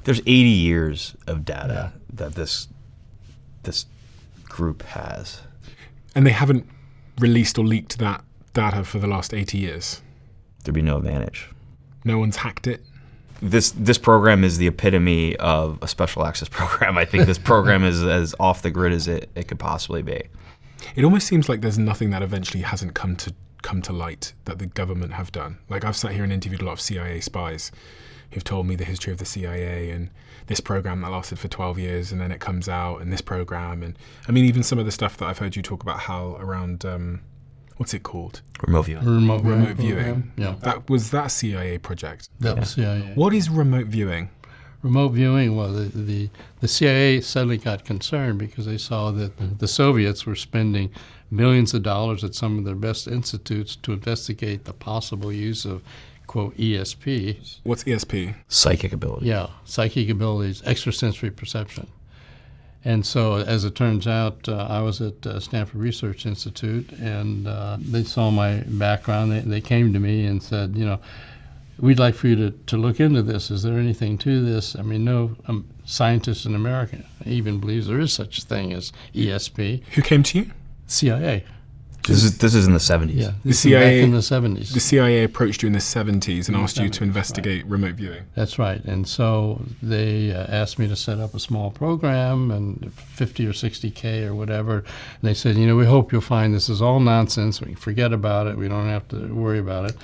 A: There's 80 years of data that this group has.
D: And they haven't released or leaked that data for the last 80 years?
A: There'd be no advantage.
D: No one's hacked it?
A: This program is the epitome of a special access program. I think this program is as off the grid as it could possibly be.
D: It almost seems like there's nothing that eventually hasn't come to light that the government have done. Like, I've sat here and interviewed a lot of CIA spies who've told me the history of the CIA and this program that lasted for 12 years and then it comes out, and this program. And I mean, even some of the stuff that I've heard you talk about, Hal, around, what's it called?
A: Remote viewing.
D: Remote viewing.
B: Program. Yeah.
D: That was a CIA project.
B: That was CIA.
D: What is remote viewing?
B: Remote viewing, well, the CIA suddenly got concerned because they saw that the Soviets were spending millions of dollars at some of their best institutes to investigate the possible use of, quote, ESP.
D: What's ESP?
A: Psychic ability.
B: Yeah, psychic abilities, extrasensory perception. And so, as it turns out, I was at Stanford Research Institute, and they saw my background. They came to me and said, we'd like for you to look into this. Is there anything to this? I mean, no scientist in America even believes there is such a thing as ESP.
D: Who came to you?
B: CIA.
A: This is in the 70s.
B: Yeah,
D: The
B: this is
D: CIA
B: back in the 70s.
D: The CIA approached you in the 70s and asked you to
B: 70s,
D: investigate remote viewing.
B: That's right. And so they asked me to set up a small program and 50 or 60K or whatever. And they said, we hope you'll find this is all nonsense. We can forget about it. We don't have to worry about it.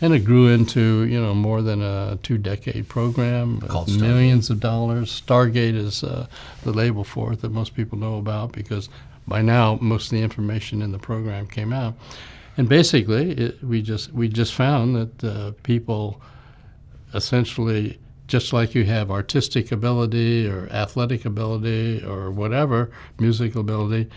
B: And it grew into, more than a 2-decade program,
A: Called
B: millions of dollars. Stargate is the label for it that most people know about because by now most of the information in the program came out. And basically, we just found that people essentially, just like you have artistic ability or athletic ability or whatever, musical ability,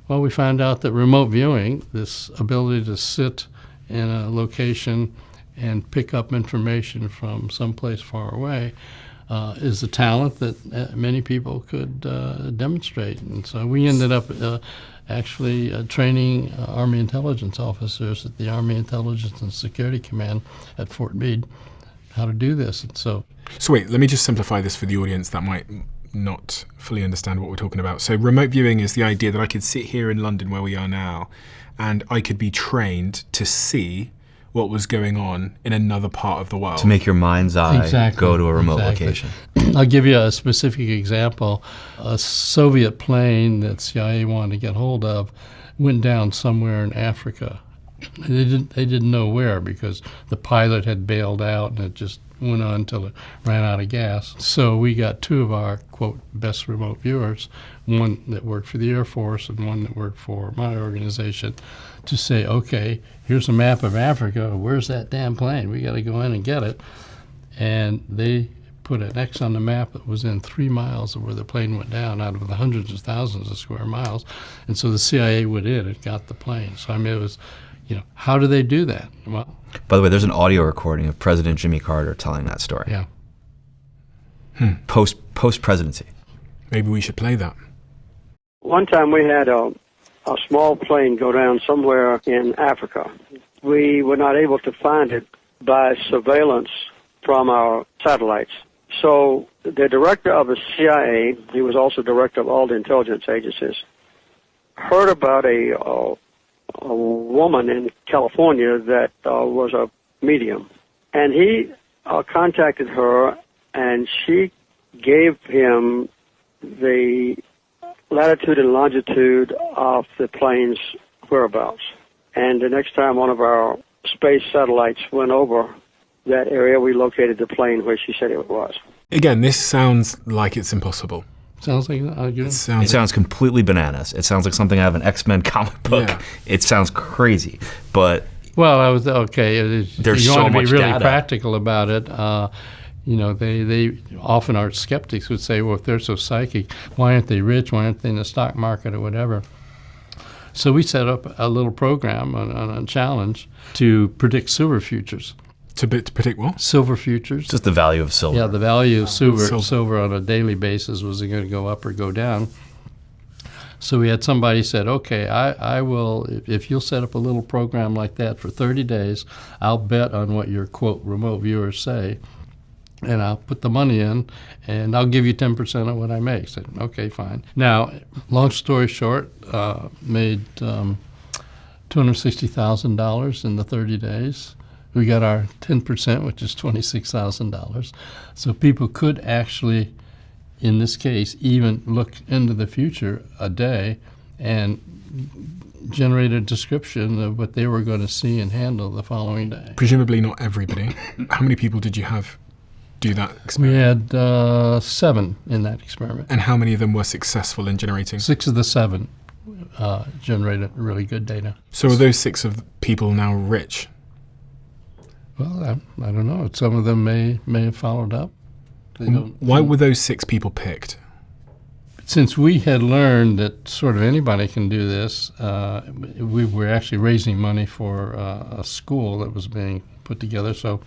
B: well, we found out that remote viewing, this ability to sit in a location and pick up information from someplace far away is a talent that many people could demonstrate. And so we ended up actually training Army intelligence officers at the Army Intelligence and Security Command at Fort Meade how to do this. And so
D: wait, let me just simplify this for the audience that might not fully understand what we're talking about. So remote viewing is the idea that I could sit here in London where we are now and I could be trained to see what was going on in another part of the world.
A: To make your mind's eye
B: Exactly,
A: go to a remote
B: exactly.
A: location.
B: I'll give you a specific example. A Soviet plane that CIA wanted to get hold of went down somewhere in Africa. They didn't know where because the pilot had bailed out and it just went on until it ran out of gas. So we got two of our, quote, best remote viewers, one that worked for the Air Force and one that worked for my organization, to say, okay, here's a map of Africa. Where's that damn plane? We got to go in and get it. And they put an X on the map that was in 3 miles of where the plane went down out of the hundreds of thousands of square miles. And so the CIA went in and got the plane. So, I mean, it was, how do they do that? Well,
A: By the way, there's an audio recording of President Jimmy Carter telling that story.
B: yeah.
A: Post-presidency.
D: Maybe we should play that.
I: One time we had a small plane go down somewhere in Africa. We were not able to find it by surveillance from our satellites. So the director of the CIA, he was also director of all the intelligence agencies, heard about a woman in California that was a medium. And he contacted her, and she gave him the latitude and longitude of the plane's whereabouts. And the next time one of our space satellites went over that area, we located the plane where she said it was.
D: Again, this sounds like it's impossible.
B: Sounds like
A: It sounds completely bananas. It sounds like something out of an X-Men comic book.
D: Yeah.
A: It sounds crazy, but
B: well, I was okay.
A: There's
B: you
A: so
B: want to be
A: much
B: really
A: data.
B: practical about it. They often our skeptics would say, well, if they're so psychic, why aren't they rich? Why aren't they in the stock market or whatever? So we set up a little program on a challenge to predict silver futures.
D: To predict what?
B: Silver futures.
A: just the value of silver.
B: Yeah, the value of
D: Silver.
B: silver on a daily basis, was it going to go up or go down? So we had somebody said, okay, I will, if you'll set up a little program like that for 30 days, I'll bet on what your, quote, remote viewers say, and I'll put the money in, and I'll give you 10% of what I make. I said, okay, fine. Now, long story short, made $260,000 in the 30 days. We got our 10%, which is $26,000. So people could actually, in this case, even look into the future a day and generate a description of what they were going to see and handle the following day.
D: Presumably not everybody. How many people did you have do that
B: We
D: experiment?
B: had 7 in that experiment.
D: And how many of them were successful in generating?
B: 6 of the 7 generated really good data.
D: So are those 6 of people now rich?
B: Well, I don't know. Some of them may have followed up. They don't.
D: Why were those 6 people picked?
B: Since we had learned that sort of anybody can do this, we were actually raising money for a school that was being put together. So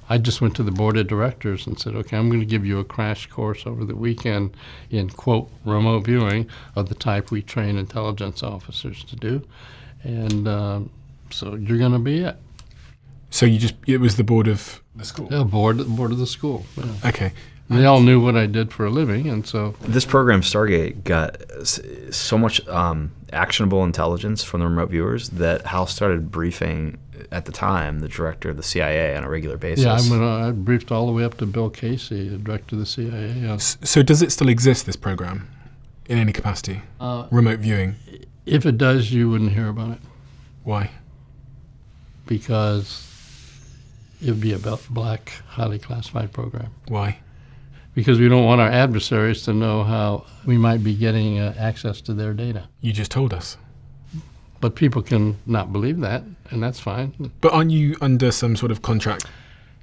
B: I just went to the board of directors and said, okay, I'm going to give you a crash course over the weekend in, quote, remote viewing of the type we train intelligence officers to do. And so you're going to be it.
D: So it was the board of the school?
B: Yeah, board of the school. Yeah.
D: Okay.
B: They all knew what I did for a living, and so
A: This program, Stargate, got so much actionable intelligence from the remote viewers that Hal started briefing, at the time, the director of the CIA on a regular basis.
B: yeah, I briefed all the way up to Bill Casey, the director of the CIA.
D: So does it still exist, this program, in any capacity? Remote viewing?
B: If it does, you wouldn't hear about it
D: Why?
B: because it would be a black, highly classified program.
D: Why?
B: Because we don't want our adversaries to know how we might be getting access to their data.
D: You just told us.
B: But people can not believe that, and that's fine.
D: But aren't you under some sort of contract?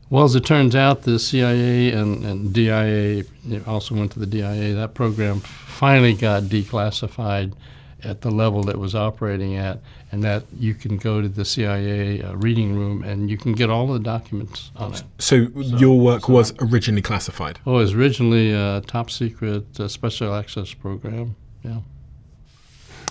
B: Well, as it turns out, the CIA and DIA, also went to the DIA, that program finally got declassified at the level that was operating at, and that you can go to the CIA reading room and you can get all the documents on it.
D: So your work was originally classified?
B: Oh, it was originally a top secret special access program, yeah.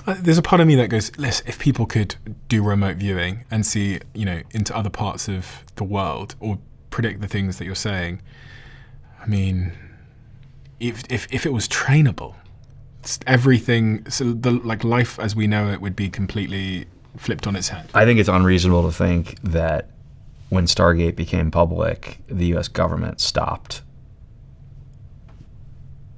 D: There's a part of me that goes, listen, if people could do remote viewing and see, into other parts of the world or predict the things that you're saying, I mean, if it was trainable, everything, so life as we know it would be completely flipped on its head.
A: I think it's unreasonable to think that when Stargate became public, the U.S. government stopped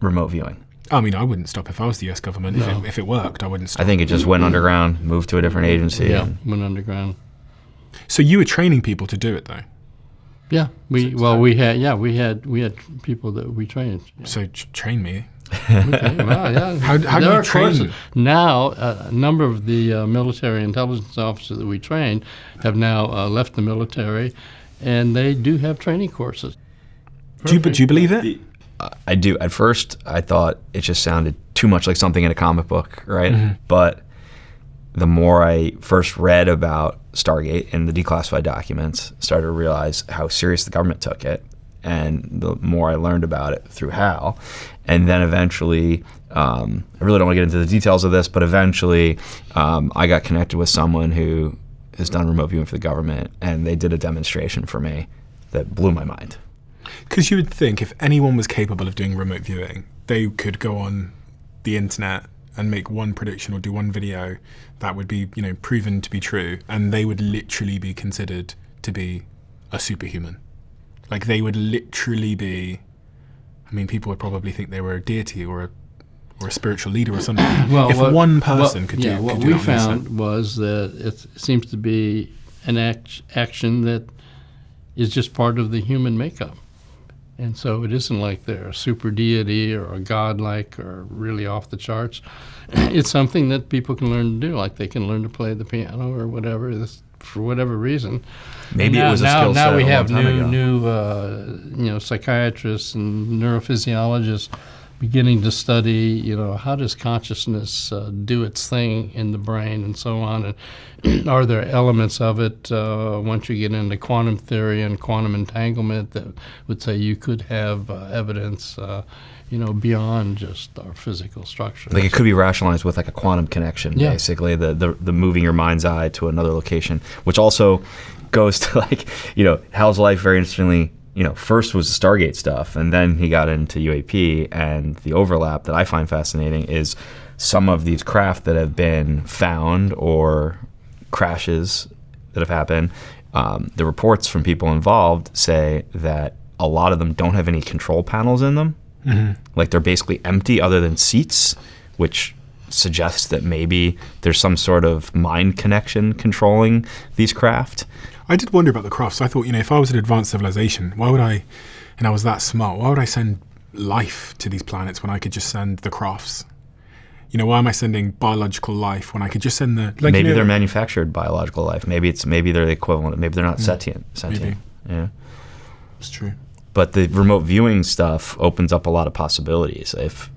A: remote viewing.
D: I mean, I wouldn't stop if I was the U.S. government. No. If it worked, I wouldn't stop.
A: I think it just went underground, moved to a different agency.
B: Yeah, went underground.
D: So you were training people to do it, though?
B: Yeah, we had people that we trained. Yeah.
D: So train me.
B: Okay, well, yeah.
D: How do you train?
B: Now, a number of the military intelligence officers that we trained have now left the military, and they do have training courses.
D: Do you believe it?
A: I do. At first, I thought it just sounded too much like something in a comic book, right? Mm-hmm. But the more I first read about Stargate and the declassified documents, started to realize how serious the government took it. And the more I learned about it through Hal, and then eventually, I really don't want to get into the details of this, but eventually I got connected with someone who has done remote viewing for the government, and they did a demonstration for me that blew my mind.
D: Because you would think if anyone was capable of doing remote viewing, they could go on the internet and make one prediction or do one video that would be, proven to be true, and they would literally be considered to be a superhuman. Like they would literally be, people would probably think they were a deity or a spiritual leader or something.
B: Well,
D: if one person could do it.
B: What we found was that it seems to be an action that is just part of the human makeup. And so it isn't like they're a super deity or a godlike or really off the charts. It's something that people can learn to do, like they can learn to play the piano or whatever, for whatever reason.
A: Maybe it was a skill set.
B: Now we have
A: new
B: psychiatrists and neurophysiologists beginning to study, how does consciousness do its thing in the brain and so on, and are there elements of it once you get into quantum theory and quantum entanglement that would say you could have evidence, beyond just our physical structure.
A: Like it could be rationalized with like a quantum connection, basically, the moving your mind's eye to another location, which also goes to Hal's life very interestingly. First was the Stargate stuff, and then he got into UAP, and the overlap that I find fascinating is some of these craft that have been found or crashes that have happened. The reports from people involved say that a lot of them don't have any control panels in them. Mm-hmm. Like they're basically empty other than seats, which suggests that maybe there's some sort of mind connection controlling these craft.
D: I did wonder about the crafts. I thought, if I was an advanced civilization, and I was that smart, why would I send life to these planets when I could just send the crafts? Why am I sending biological life when I could just send the...
A: maybe they're manufactured biological life. Maybe they're the equivalent. Maybe they're not sentient.
D: Maybe.
A: Yeah.
D: It's true.
A: But the remote viewing stuff opens up a lot of possibilities.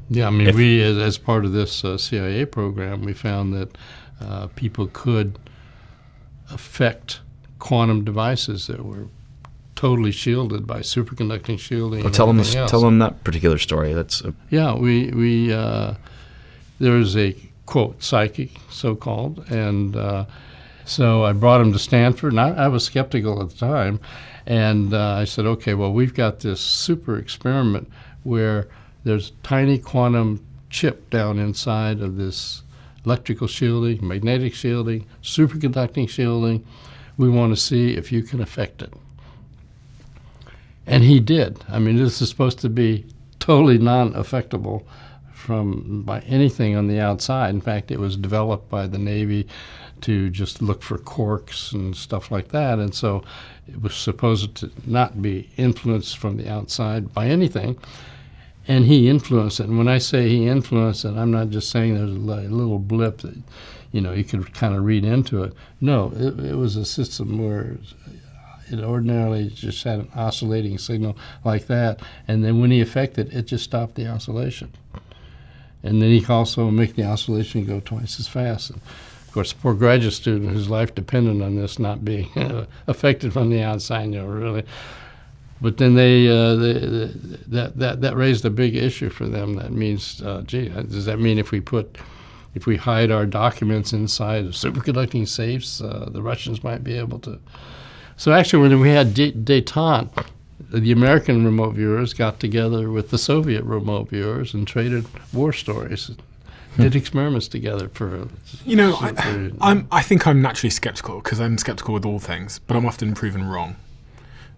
B: We, as part of this CIA program, we found that people could affect quantum devices that were totally shielded by superconducting shielding.
A: Well, tell them that particular story.
B: We there was a quote psychic, so-called, and so I brought him to Stanford, and I was skeptical at the time, and I said, okay, well, we've got this super experiment where there's a tiny quantum chip down inside of this electrical shielding, magnetic shielding, superconducting shielding. We want to see if you can affect it. And he did. This is supposed to be totally non-affectable by anything on the outside. In fact, it was developed by the Navy to just look for quarks and stuff like that. And so it was supposed to not be influenced from the outside by anything. And he influenced it. And when I say he influenced it, I'm not just saying there's a little blip that you could kind of read into it. No, it was a system where it ordinarily just had an oscillating signal like that, and then when he affected it, just stopped the oscillation. And then he can also make the oscillation go twice as fast. And of course, the poor graduate student whose life depended on this not being affected from the outside, really. But then that raised a big issue for them. That means, does that mean if we hide our documents inside of superconducting safes, the Russians might be able to? So actually, when we had détente, the American remote viewers got together with the Soviet remote viewers and traded war stories, did experiments together for.
D: I think I'm naturally skeptical because I'm skeptical with all things, but I'm often proven wrong.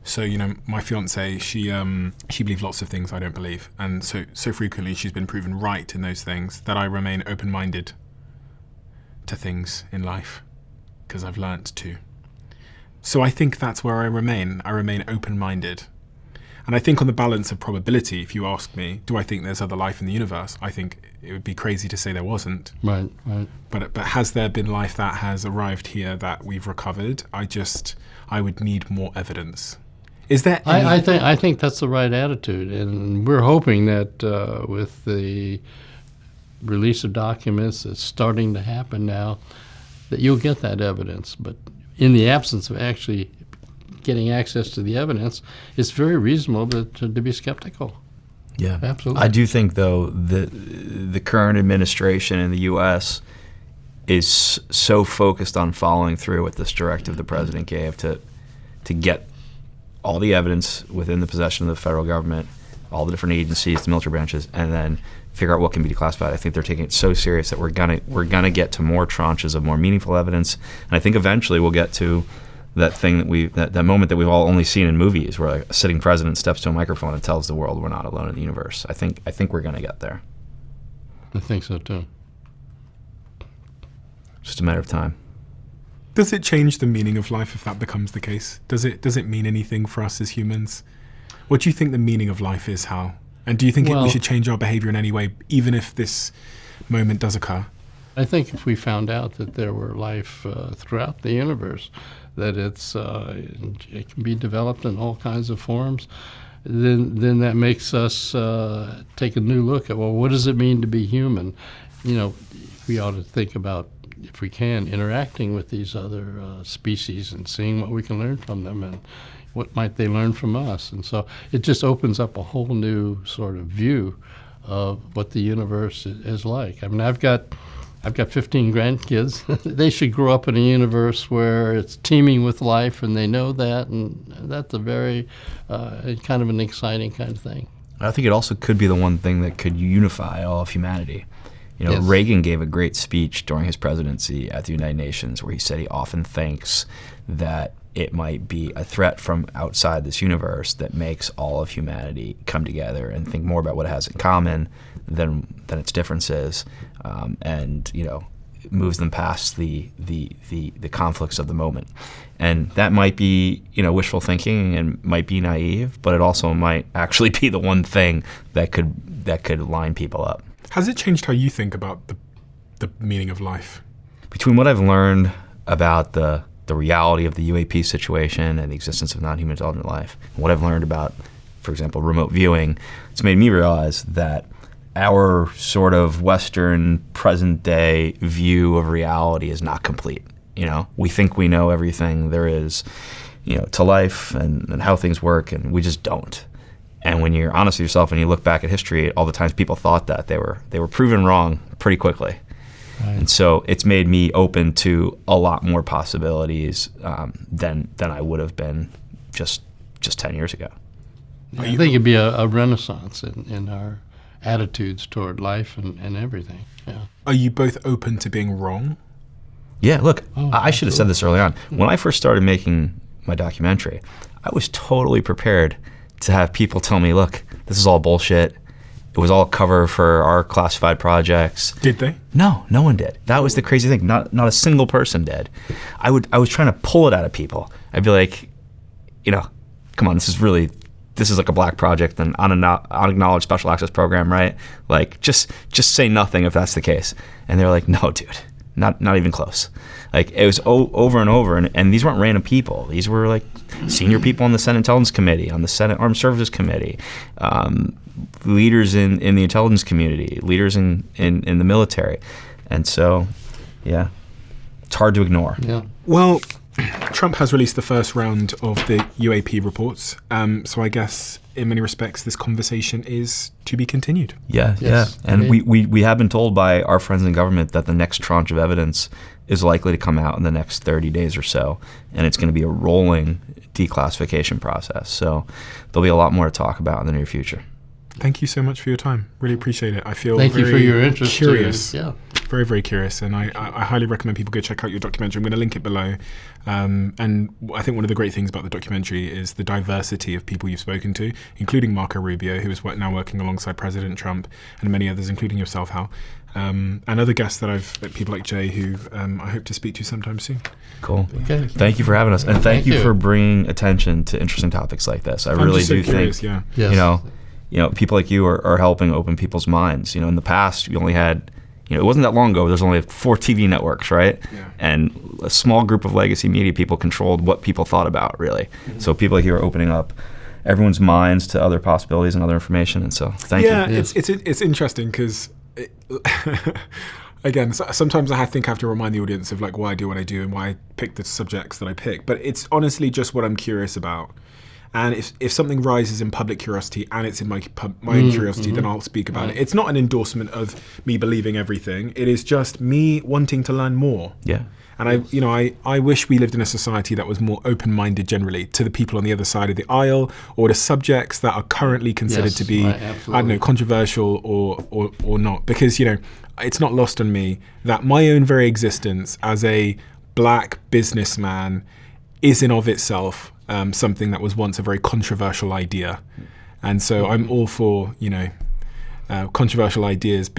D: So, my fiancée, she believes lots of things I don't believe. And so frequently she's been proven right in those things that I remain open-minded to things in life because I've learnt to. So I think that's where I remain. I remain open-minded. And I think on the balance of probability, if you ask me, do I think there's other life in the universe? I think it would be crazy to say there wasn't.
B: Right.
D: But has there been life that has arrived here that we've recovered? I would need more evidence. Is there any...
B: I think that's the right attitude, and we're hoping that with the release of documents that's starting to happen now, that you'll get that evidence. But in the absence of actually getting access to the evidence, it's very reasonable to be skeptical.
A: Yeah,
B: absolutely.
A: I do think, though, the current administration in the U.S. is so focused on following through with this directive the president gave to get all the evidence within the possession of the federal government, all the different agencies, the military branches, and then figure out what can be declassified. I think they're taking it so serious that we're gonna get to more tranches of more meaningful evidence, and I think eventually we'll get to that thing that moment that we've all only seen in movies, where a sitting president steps to a microphone and tells the world we're not alone in the universe. I think we're gonna get there.
B: I think so too.
A: Just a matter of time.
D: Does it change the meaning of life if that becomes the case? Does it mean anything for us as humans? What do you think the meaning of life is, Hal? And do you think we should change our behavior in any way, even if this moment does occur?
B: I think if we found out that there were life throughout the universe, that it can be developed in all kinds of forms, then that makes us take a new look at, well, what does it mean to be human? We ought to think about, if we can, interacting with these other species and seeing what we can learn from them and what might they learn from us. And so it just opens up a whole new sort of view of what the universe is like. I mean, I've got 15 grandkids. They should grow up in a universe where it's teeming with life, and they know that, and that's a very kind of an exciting kind of thing.
A: I think it also could be the one thing that could unify all of humanity.
B: Yes.
A: Reagan gave a great speech during his presidency at the United Nations where he said he often thinks that it might be a threat from outside this universe that makes all of humanity come together and think more about what it has in common than its differences, and moves them past the conflicts of the moment. And that might be wishful thinking and might be naive, but it also might actually be the one thing that could line people up.
D: Has it changed how you think about the meaning of life?
A: Between what I've learned about the reality of the UAP situation and the existence of non-human intelligent life, and what I've learned about, for example, remote viewing, it's made me realize that our sort of Western present-day view of reality is not complete. We think we know everything there is, to life and how things work, and we just don't. And when you're honest with yourself and you look back at history, all the times people thought that, they were proven wrong pretty quickly. Right. And so it's made me open to a lot more possibilities than I would have been just 10 years ago.
B: I think it'd be a renaissance in our attitudes toward life and everything. Yeah.
D: Are you both open to being wrong?
A: Yeah, look, I should have said this early on. When I first started making my documentary, I was totally prepared to have people tell me, look, this is all bullshit. It was all cover for our classified projects.
D: Did they?
A: No one did. That was the crazy thing. Not a single person did. I was trying to pull it out of people. I'd be like, come on, this is like a black project, an unacknowledged special access program, right? Like, just say nothing if that's the case. And they're like, no, dude, Not even close. Like, it was over and over, and these weren't random people. These were like senior people on the Senate Intelligence Committee, on the Senate Armed Services Committee, leaders in the intelligence community, leaders in the military. And so, yeah, it's hard to ignore.
B: Yeah.
D: Well, Trump has released the first round of the UAP reports. So I guess in many respects, this conversation is to be continued.
A: Yeah. And we have been told by our friends in government that the next tranche of evidence is likely to come out in the next 30 days or so. And it's going to be a rolling declassification process. So there'll be a lot more to talk about in the near future.
D: Thank you so much for your time. Really appreciate it. I feel
B: Thank you for your interest.
D: Curious.
B: Yeah.
D: Very, very curious. And I highly recommend people go check out your documentary. I'm going to link it below. And I think one of the great things about the documentary is the diversity of people you've spoken to, including Marco Rubio, who is now working alongside President Trump, and many others, including yourself, Hal. And other guests people like Jay, who I hope to speak to sometime soon.
A: Cool.
B: Okay.
A: Thank you for having us. And thank you for bringing attention to interesting topics like this. I really do
D: curious,
A: think,
B: Yes.
A: you know, people like you are helping open people's minds. You know, in the past, you only had, it wasn't that long ago, there's only 4 TV networks, right?
D: Yeah.
A: And a small group of legacy media people controlled what people thought about, really. Mm-hmm. So people like you are opening up everyone's minds to other possibilities and other information. And so thank you.
D: Yeah, it's interesting because, again, sometimes I think I have to remind the audience of like why I do what I do and why I pick the subjects that I pick. But it's honestly just what I'm curious about. And if something rises in public curiosity and it's in my own curiosity, then I'll speak about it. It's not an endorsement of me believing everything. It is just me wanting to learn more.
A: Yeah.
D: And I wish we lived in a society that was more open-minded generally to the people on the other side of the aisle, or to subjects that are currently considered to be, I don't know, controversial or not. Because, it's not lost on me that my own very existence as a black businessman is in of itself something that was once a very controversial idea. And so I'm all for, controversial ideas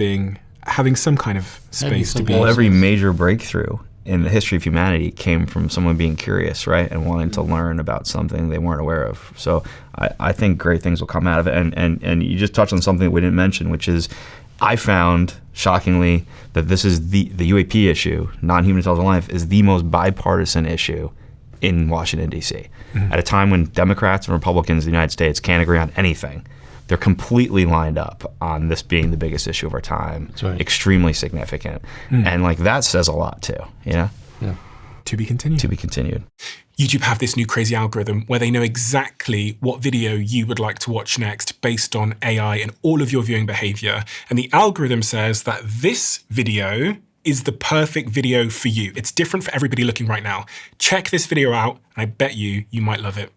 D: having some kind of space to be.
A: Well, every major breakthrough in the history of humanity came from someone being curious, right? And wanting to learn about something they weren't aware of. So I think great things will come out of it. And you just touched on something that we didn't mention, which is I found, shockingly, that this is the UAP issue, non-human intelligent life, is the most bipartisan issue in Washington, D.C. Mm-hmm. At a time when Democrats and Republicans in the United States can't agree on anything, they're completely lined up on this being the biggest issue of our time.
B: That's right.
A: Extremely significant. And that says a lot too,
B: Yeah.
D: To be continued.
A: To be continued.
D: YouTube have this new crazy algorithm where they know exactly what video you would like to watch next based on AI and all of your viewing behavior. And the algorithm says that this video is the perfect video for you. It's different for everybody looking right now. Check this video out, and I bet you might love it.